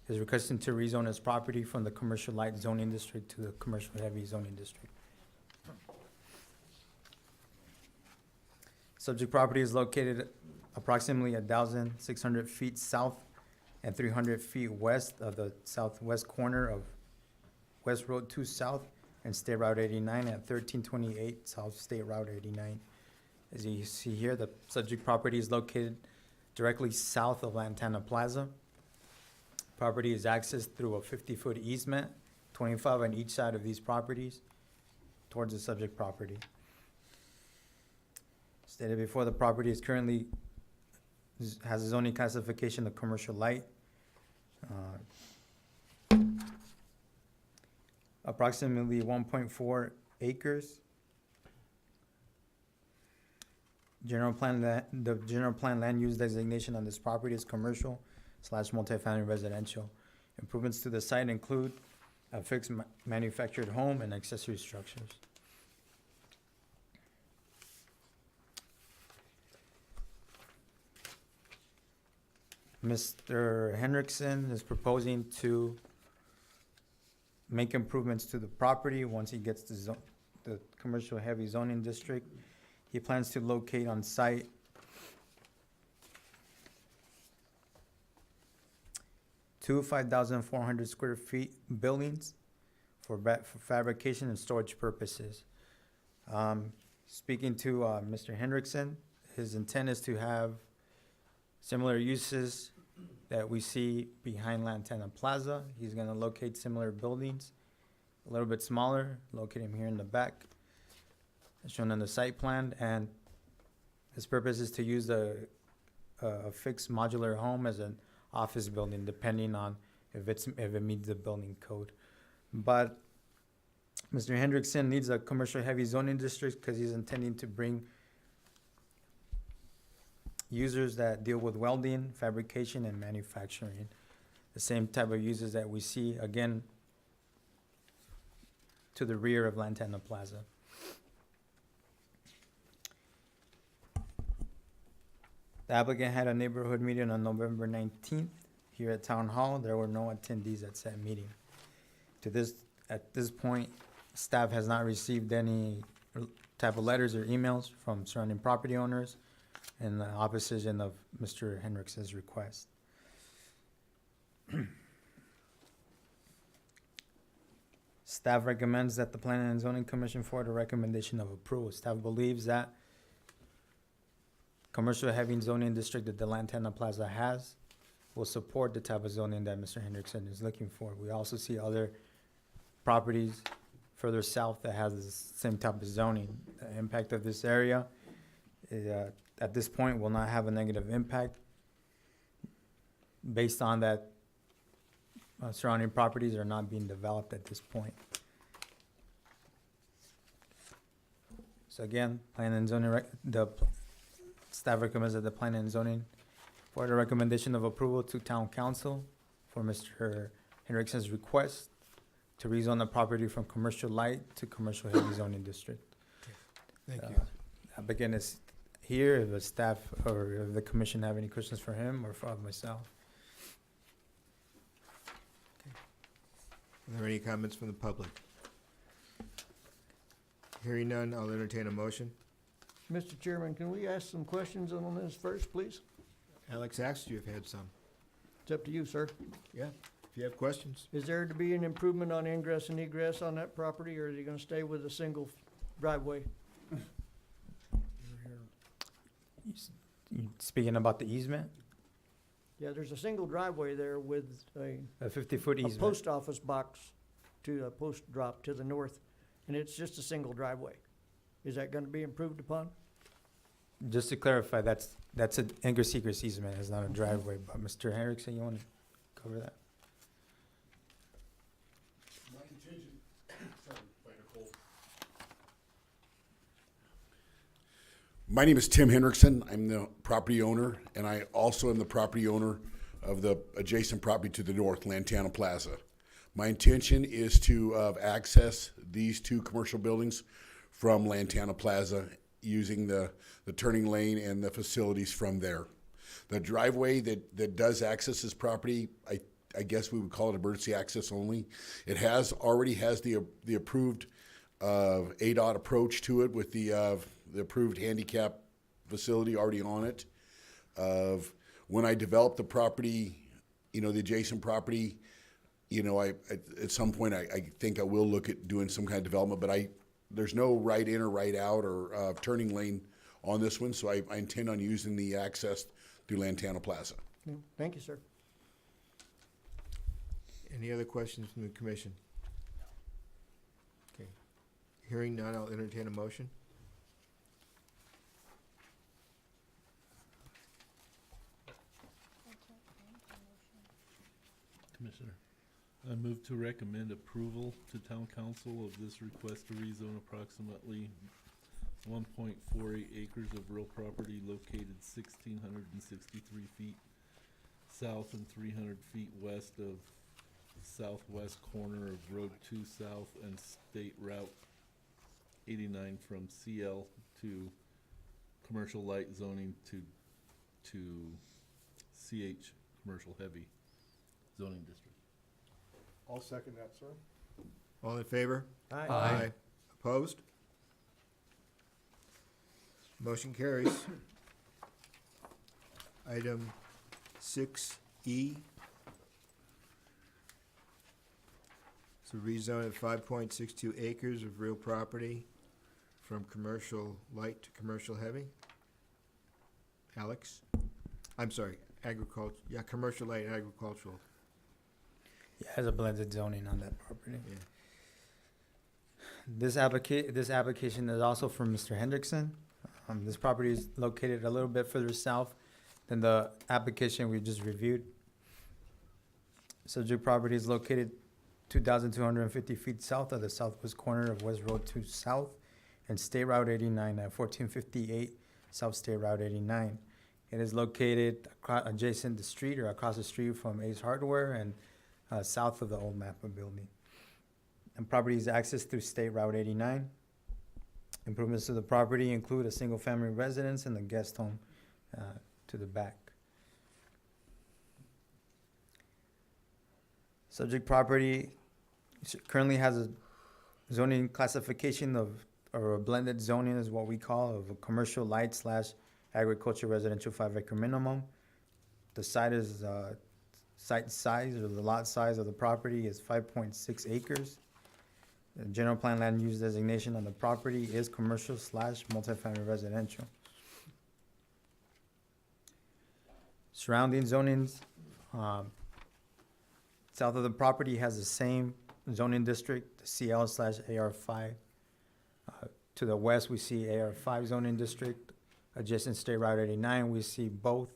is requesting to rezone his property from the commercial light zoning district to the commercial heavy zoning district. Subject property is located approximately 1,600 feet south and 300 feet west of the southwest corner of West Road 2 South and State Route 89 at 1328 South State Route 89. As you see here, the subject property is located directly south of Lantana Plaza. Property is accessed through a 50-foot easement, 25 on each side of these properties, towards the subject property. Stated before, the property is currently, has a zoning classification of commercial light. Approximately 1.4 acres. The general plan land use designation on this property is commercial / multifamily residential. Improvements to the site include a fixed manufactured home and accessory structures. Mr. Hendrickson is proposing to make improvements to the property once he gets the commercial heavy zoning district. He plans to locate on site two 5,400 square feet buildings for fabrication and storage purposes. Speaking to Mr. Hendrickson, his intent is to have similar uses that we see behind Lantana Plaza. He's going to locate similar buildings, a little bit smaller, locate them here in the back, as shown on the site plan, and his purpose is to use a fixed modular home as an office building, depending on if it meets the building code. But Mr. Hendrickson needs a commercial heavy zoning district because he's intending to bring users that deal with welding, fabrication, and manufacturing. The same type of users that we see, again, to the rear of Lantana Plaza. The applicant had a neighborhood meeting on November 19th here at Town Hall. There were no attendees at said meeting. At this point, staff has not received any type of letters or emails from surrounding property owners in opposition of Mr. Hendrickson's request. Staff recommends that the Planning and Zoning Commission forward a recommendation of approval. Staff believes that commercial heavy zoning district that the Lantana Plaza has will support the type of zoning that Mr. Hendrickson is looking for. We also see other properties further south that has the same type of zoning. The impact of this area at this point will not have a negative impact based on that surrounding properties are not being developed at this point. So again, Planning and Zoning, staff recommends that the Planning and Zoning for the recommendation of approval to Town Council for Mr. Hendrickson's request to rezone the property from commercial light to commercial heavy zoning district.
Thank you.
Applicant is here. If the staff or if the commission have any questions for him or for myself.
Are there any comments from the public? Hearing none, I'll entertain a motion.
Mr. Chairman, can we ask some questions on this first, please?
Alex asked you if you had some.
It's up to you, sir.
Yeah, if you have questions.
Is there to be an improvement on ingress and egress on that property, or is he gonna stay with a single driveway?
You speaking about the easement,
Yeah, there's a single driveway there with a
50-foot easement.
post office box to a post drop to the north, and it's just a single driveway. Is that gonna be improved upon?
just to clarify, that's an ingress egress easement, it's not a driveway, but Mr. Hendrickson, you wanna cover that?
My intention, sorry, fight a cold. My name is Tim Hendrickson. I'm the property owner, and I also am the property owner of the adjacent property to the north, Lantana Plaza. My intention is to access these two commercial buildings from Lantana Plaza using the turning lane and the facilities from there. The driveway that does access this property, I guess we would call it emergency access only. It already has the approved ADOT approach to it with the approved handicap facility already on it. When I develop the property, the adjacent property, at some point I think I will look at doing some kind of development, but there's no right in or right out or turning lane on this one, so I intend on using the access through Lantana Plaza.
Thank you, sir.
Any other questions from the commission? Okay. Hearing none, I'll entertain a motion.
Commissioner, I move to recommend approval to town council of this request to rezone approximately 1.48 acres of real property located 1,663 feet south and 300 feet west of southwest corner of Road 2 South and State Route 89 from CL to commercial light zoning to CH commercial heavy zoning district.
I'll second that, sir.
All in favor?
Aye.
Opposed? Motion carries. Item 6E. It's a rezone of 5.62 acres of real property from commercial light to commercial heavy. Alex? I'm sorry, agriculture, commercial light and agricultural.
Yeah, it has a blended zoning on that property.
Yeah.
This application is also from Mr. Hendrickson. This property is located a little bit further south than the application we just reviewed. Subject property is located 2,250 feet south of the southwest corner of West Road 2 South and State Route 89 at 1458 South State Route 89. It is located adjacent the street or across the street from Ace Hardware and south of the old Mappa building. And property is accessed through State Route 89. Improvements to the property include a single-family residence and a guest home to the back. Subject property currently has a zoning classification or a blended zoning is what we call, of a commercial light / agriculture residential 5-acre minimum. The site size or the lot size of the property is 5.6 acres. The general plan land use designation on the property is commercial / multifamily residential. Surrounding zonings, south of the property has the same zoning district, the CL / AR5. To the west, we see AR5 zoning district. Adjacent State Route 89, we see both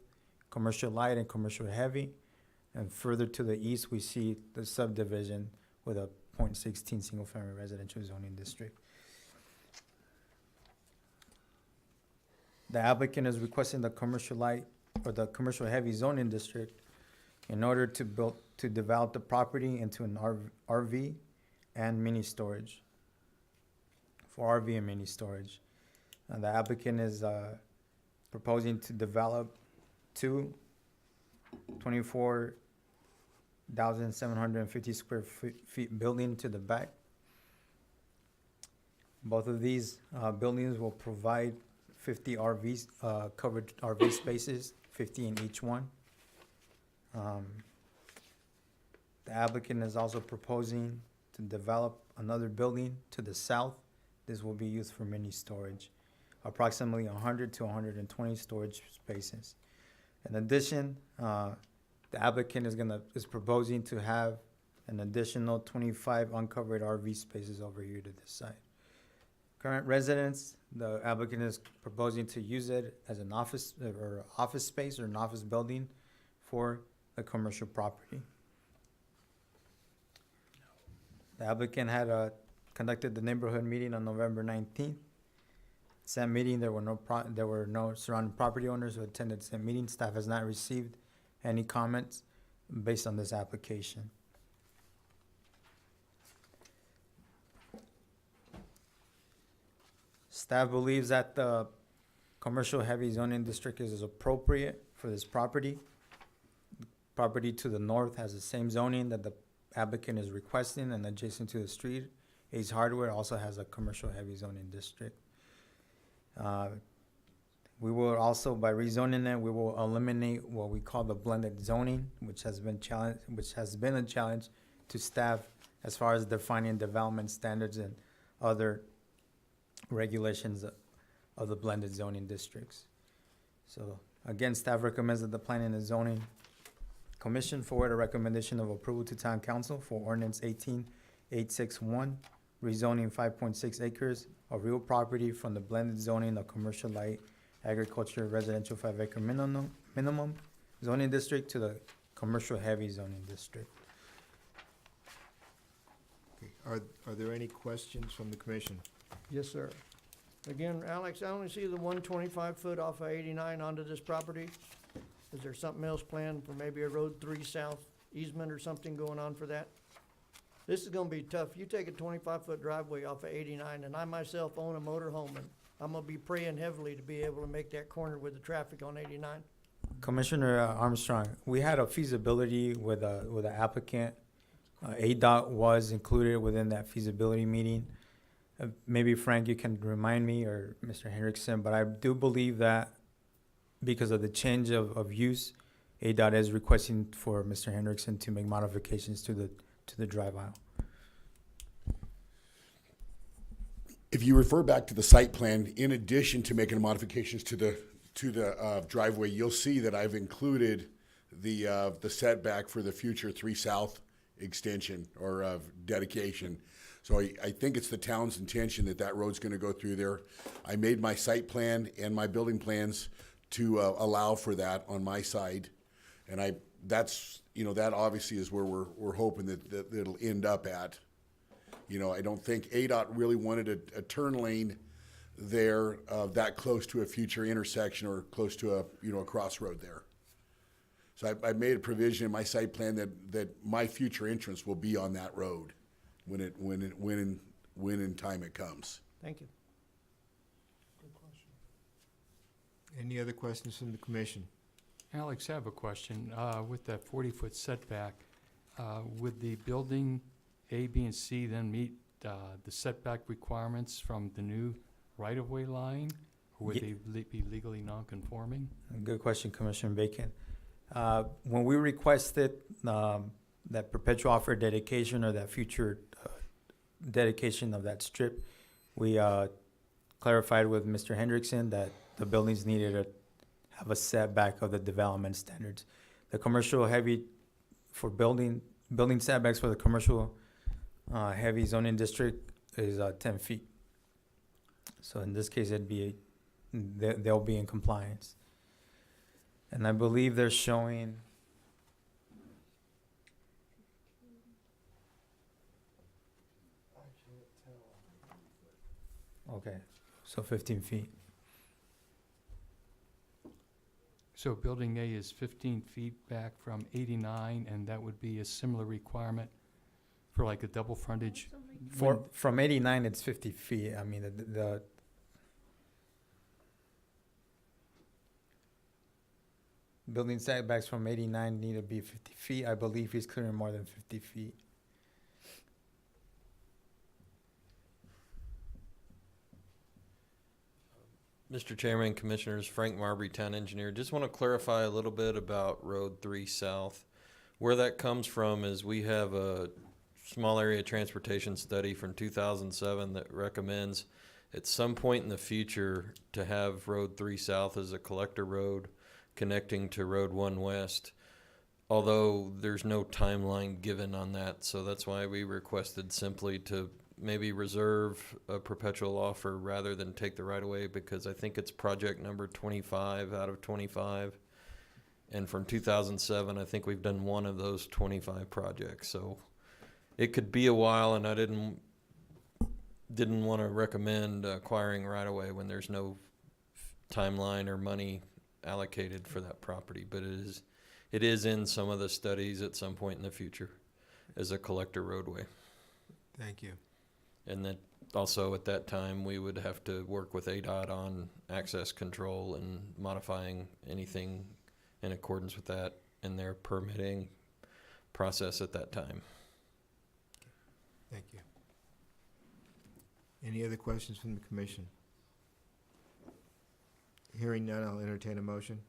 commercial light and commercial heavy. And further to the east, we see the subdivision with a .16 single-family residential zoning district. The applicant is requesting the commercial light or the commercial heavy zoning district in order to develop the property into an RV and mini storage. For RV and mini storage. The applicant is proposing to develop two 24,750 square feet building to the back. Both of these buildings will provide 50 RVs, covered RV spaces, 50 in each one. The applicant is also proposing to develop another building to the south. This will be used for mini storage, approximately 100 to 120 storage spaces. In addition, the applicant is proposing to have an additional 25 uncovered RV spaces over here to this side. current residence. The applicant is proposing to use it as an office, or office space, or an office building for the commercial property. The applicant had conducted the neighborhood meeting on November 19th. Said meeting, there were no surrounding property owners who attended said meeting. Staff has not received any comments based on this application. Staff believes that the commercial heavy zoning district is appropriate for this property. Property to the north has the same zoning that the applicant is requesting, and adjacent to the street, Ace Hardware also has a commercial heavy zoning district. We will also, by rezoning it, we will eliminate what we call the blended zoning, which has been a challenge to staff as far as defining development standards and other regulations of the blended zoning districts. So again, staff recommends that the Planning and Zoning Commission forward a recommendation of approval to Town Council for ordinance 18861, rezoning 5.6 acres of real property from the blended zoning of commercial light agriculture residential 5-acre minimum zoning district to the commercial heavy zoning district.
Okay. Are there any questions from the commission?
Yes, sir. Again, Alex, I only see the 125 foot off of 89 onto this property. Is there something else planned for maybe a Road 3 South easement or something going on for that? This is gonna be tough. You take a 25-foot driveway off of 89, and I myself own a motor home, and I'm gonna be praying heavily to be able to make that corner with the traffic on 89.
Commissioner Armstrong, we had a feasibility with the applicant. ADOT was included within that feasibility meeting. Maybe Frank, you can remind me, or Mr. Hendrickson, but I do believe that because of the change of use, ADOT is requesting for Mr. Hendrickson to make modifications to the drive aisle.
If you refer back to the site plan, in addition to making modifications to the driveway, you'll see that I've included the setback for the future 3 South extension or dedication. So I think it's the town's intention that road's gonna go through there. I made my site plan and my building plans to allow for that on my side. And that obviously is where we're hoping that it'll end up at. I don't think ADOT really wanted a turn lane there that close to a future intersection or close to a crossroad there. So I made a provision in my site plan that my future entrance will be on that road when in time it comes.
Thank you.
Any other questions from the commission?
Alex, I have a question. With that 40-foot setback, would the building A, B, and C then meet the setback requirements from the new right-of-way line? Or would they be legally non-conforming?
Good question, Commissioner Bacon. When we requested that perpetual offer dedication or that future dedication of that strip, we clarified with Mr. Hendrickson that the buildings needed to have a setback of the development standards. The commercial heavy for building setbacks for the commercial heavy zoning district is 10 feet. So in this case, they'll be in compliance. And I believe they're showing okay, so 15 feet.
So building A is 15 feet back from 89, and that would be a similar requirement for like a double frontage?
From 89, it's 50 feet. I mean, the building setbacks from 89 need to be 50 feet. I believe he's clearing more than 50 feet.
Mr. Chairman, Commissioners, Frank Marbury, Town Engineer. Just want to clarify a little bit about Road 3 South. Where that comes from is we have a small area transportation study from 2007 that recommends at some point in the future to have Road 3 South as a collector road connecting to Road 1 West, although there's no timeline given on that. So that's why we requested simply to maybe reserve a perpetual offer rather than take the right of way, because I think it's project number 25 out of 25. And from 2007, I think we've done one of those 25 projects. So it could be a while, and I didn't want to recommend acquiring right away when there's no timeline or money allocated for that property. But it is in some of the studies at some point in the future as a collector roadway.
Thank you.
And that also at that time, we would have to work with ADOT on access control and modifying anything in accordance with that in their permitting process at that time.
Thank you. Any other questions from the commission? Hearing none, I'll entertain a motion.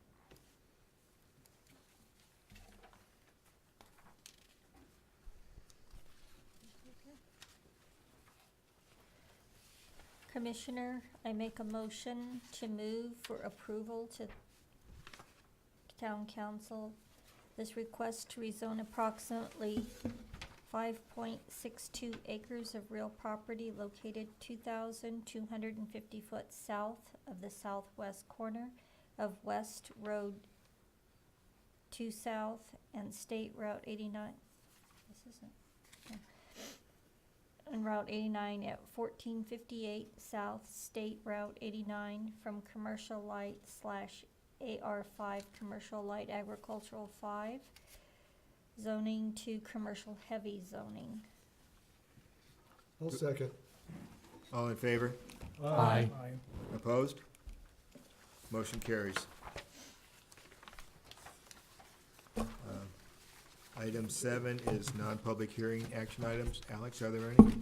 Commissioner, I make a motion to move for approval to Town Council this request to rezone approximately 5.62 acres of real property located 2,250 foot south of the southwest corner of West Road 2 South and State Route 89. This isn't. Okay. And Route 89 at 1458 South State Route 89 from Commercial Light / AR5 Commercial Light Agricultural 5 zoning to commercial heavy zoning.
I'll second.
All in favor?
Aye.
Opposed? Motion carries. Item 7 is non-public hearing action items. Alex, are there any?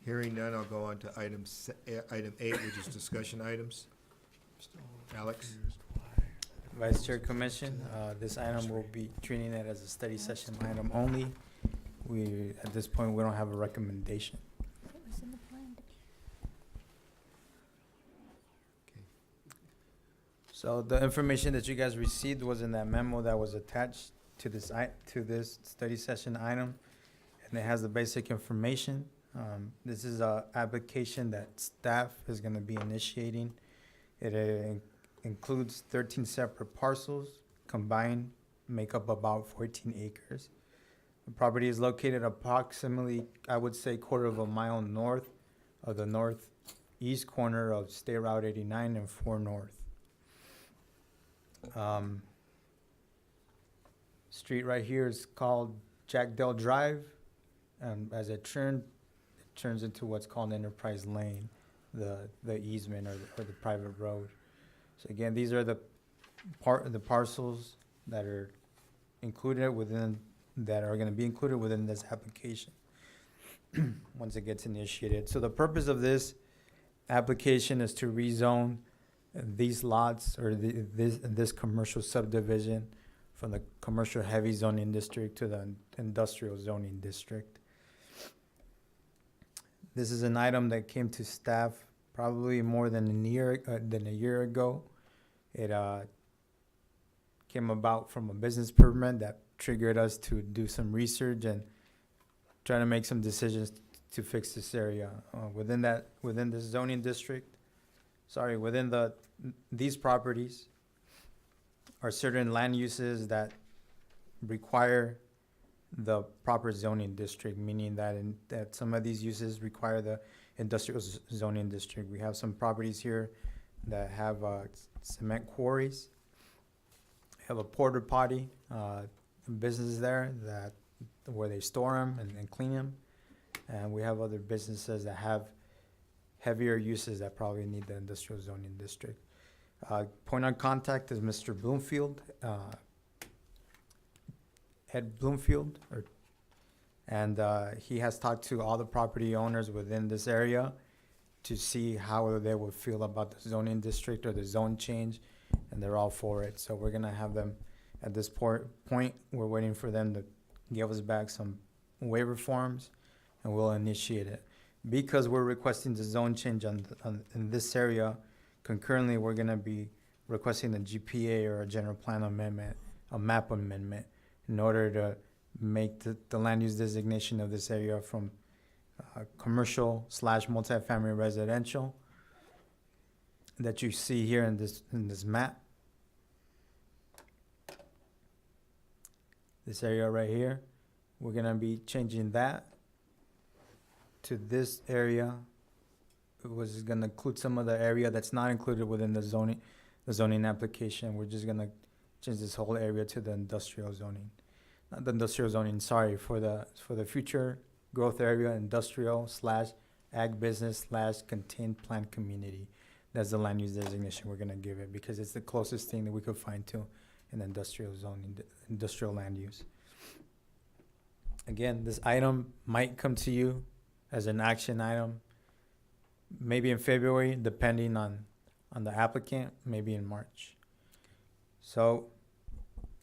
Hearing none, I'll go on to item 8, which is discussion items. Alex?
Vice Chair Commission, this item will be treating it as a study session item only. At this point, we don't have a recommendation.
It was in the plan.
So the information that you guys received was in that memo that was attached to this study session item, and it has the basic information. This is a application that staff is gonna be initiating. It includes 13 separate parcels, combined make up about 14 acres. The property is located approximately, I would say, quarter of a mile north of the northeast corner of State Route 89 and 4 North. Street right here is called Jackdale Drive, and as it turns into what's called Enterprise Lane, the easement or the private road. So again, these are the parcels that are included within, that are gonna be included within this application once it gets initiated. So the purpose of this application is to rezone these lots or this commercial subdivision from the commercial heavy zoning district to the industrial zoning district. This is an item that came to staff probably more than a year ago. It came about from a business permit that triggered us to do some research and try to make some decisions to fix this area. Within the zoning district, within these properties are certain land uses that require the proper zoning district, meaning that some of these uses require the industrial zoning district. We have some properties here that have cement quarries, have a porta potty business there where they store them and clean them, and we have other businesses that have heavier uses that probably need the industrial zoning district. Point of contact is Mr. Bloomfield, Ed Bloomfield, and he has talked to all the property owners within this area to see how they would feel about the zoning district or the zone change, and they're all for it. So we're gonna have them, at this point, we're waiting for them to give us back some waiver forms, and we'll initiate it. because we're requesting the zone change in this area, concurrently, we're gonna be requesting a GPA or a general plan amendment, a map amendment, in order to make the land use designation of this area from commercial / multifamily residential that you see here in this map. This area right here, we're gonna be changing that to this area. It was gonna include some of the area that's not included within the zoning application. We're just gonna change this whole area to the industrial zoning. Not the industrial zoning, sorry, for the future growth area, industrial / ag business / contained plant community. That's the land use designation we're gonna give it, because it's the closest thing that we could find to an industrial zoning, industrial land use. Again, this item might come to you as an action item, maybe in February, depending on the applicant, maybe in March. So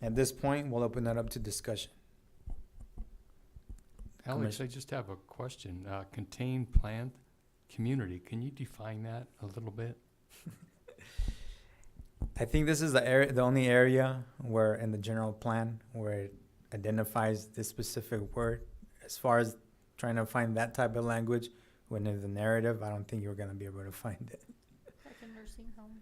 at this point, we'll open that up to discussion.
Alex, I just have a question. Contained plant community, can you define that a little bit?
I think this is the only area where in the general plan where it identifies this specific word. As far as trying to find that type of language within the narrative, I don't think you're gonna be able to find it.
Like a nursing home.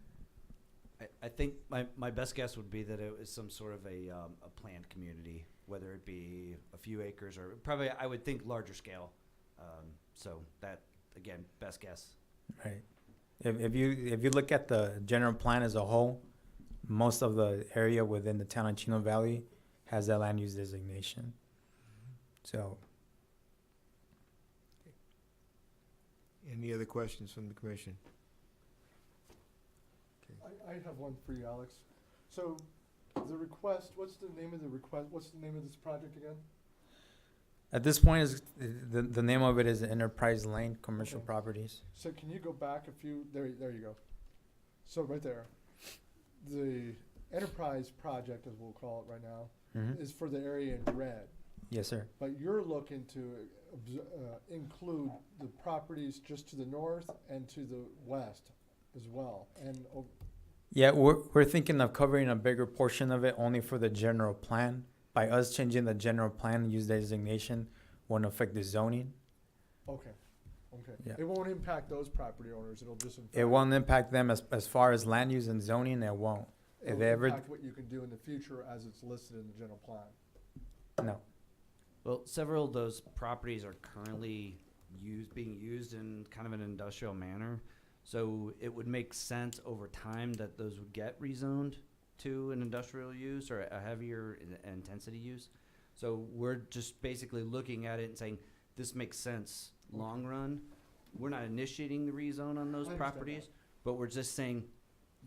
I think my best guess would be that it was some sort of a planned community, whether it be a few acres or probably, I would think, larger scale. So that, again, best guess.
Right. If you look at the general plan as a whole, most of the area within the town of Chino Valley has that land use designation. So,
Any other questions from the commission?
I have one for you, Alex. So, the request, what's the name of the request, what's the name of this project again?
at this point, is the name of it is Enterprise Lane Commercial
Okay.
Properties.
So can you go back a few, there you go. So right there, the enterprise project, as we'll call it right now,
Mm-hmm.
is for the area in red.
Yes, sir.
But you're looking to include the properties just to the north and to the west as well. And
Yeah, we're thinking of covering a bigger portion of it only for the general plan. By us changing the general plan use designation won't affect the zoning.
okay.
Yeah.
It won't impact those property owners. It'll just impact.
It won't impact them as far as land use and zoning. It won't. If
It'll
they ever
impact what you can do in the future as it's listed in the general plan.
no.
Well, several of those properties are currently being used in kind of an industrial manner. So it would make sense over time that those would get rezoned to an industrial use or a heavier intensity use. So we're just basically looking at it and saying, this makes sense long run. We're not initiating the rezone on those
I understand
properties, but we're just saying,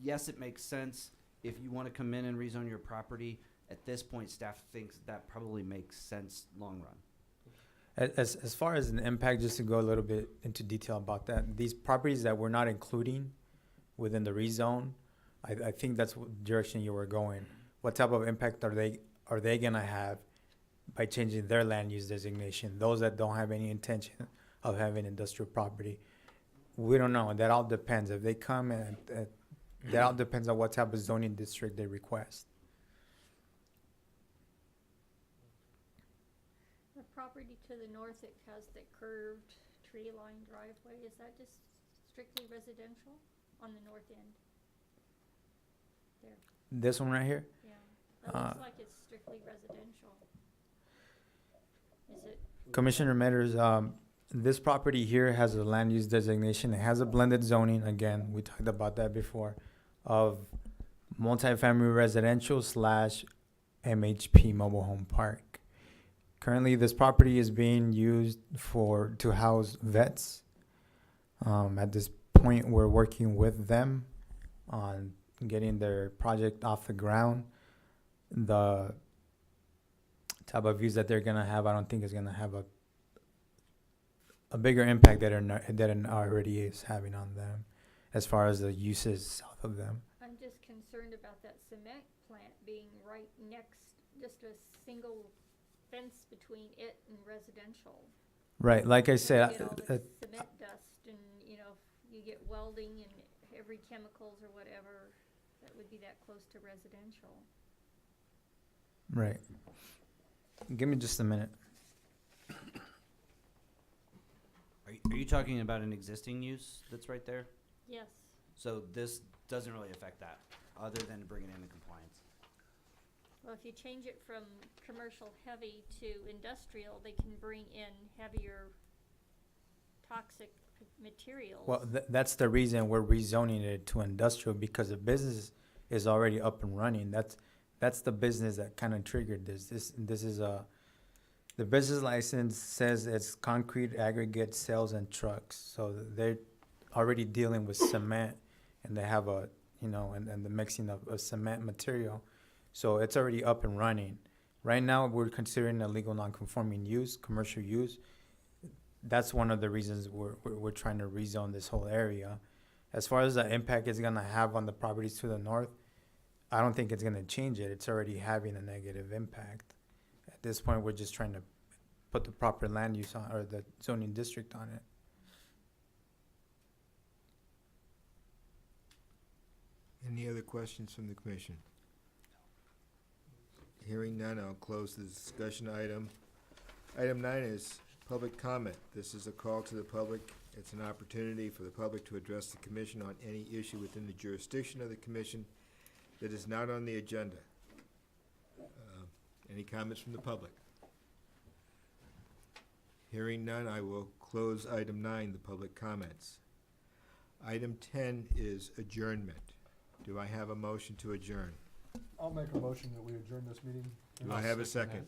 yes, it makes sense. If you want to come in and rezone your property, at this point, staff thinks that probably makes sense long run.
As far as an impact, just to go a little bit into detail about that, these properties that we're not including within the rezone, I think that's what direction you were going. What type of impact are they gonna have by changing their land use designation? Those that don't have any intention of having industrial property, we don't know. That all depends. If they come and that all depends on what type of zoning district they request.
The property to the north, it has the curved tree-lined driveway. Is that just strictly residential on the north end? There,
This one right here?
yeah. It looks like it's strictly residential. Is it?
Commissioner Metters, this property here has a land use designation. It has a blended zoning. Again, we talked about that before, of multifamily residential / MHP mobile home park. Currently, this property is being used to house vets. At this point, we're working with them on getting their project off the ground. The type of views that they're gonna have, I don't think is gonna have a bigger impact that it already is having on them, as far as the uses south of them.
I'm just concerned about that cement plant being right next, just a single fence between it and residential.
Right, like I said,
Get all the cement dust and, you know, if you get welding and heavy chemicals or whatever, that would be that close to residential.
right. Give me just a minute.
Are you talking about an existing use that's right there?
Yes.
So this doesn't really affect that, other than bringing it into compliance.
Well, if you change it from commercial heavy to industrial, they can bring in heavier toxic materials.
Well, that's the reason we're rezoning it to industrial, because the business is already up and running. That's the business that kind of triggered this. This is the business license says it's concrete aggregate sales and trucks. So they're already dealing with cement, and they have a, you know, and the mixing of cement material. So it's already up and running. Right now, we're considering a legal non-conforming use, commercial use. That's one of the reasons we're trying to rezone this whole area. As far as the impact it's gonna have on the properties to the north, I don't think it's gonna change it. It's already having a negative impact. At this point, we're just trying to put the proper land use on, or the zoning district on it.
Any other questions from the commission? Hearing none, I'll close the discussion item. Item 9 is public comment. This is a call to the public. It's an opportunity for the public to address the commission on any issue within the jurisdiction of the commission that is not on the agenda. Any comments from the public? Hearing none, I will close item 9, the public comments. Item 10 is adjournment. Do I have a motion to adjourn?
I'll make a motion that we adjourn this meeting.
Do I have a second?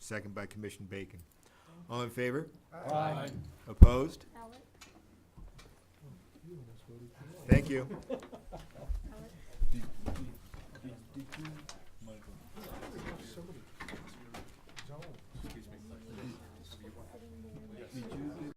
Second by Commissioner Bacon. All in favor?
Aye.
Opposed?
Alex?
Thank you.
Alex?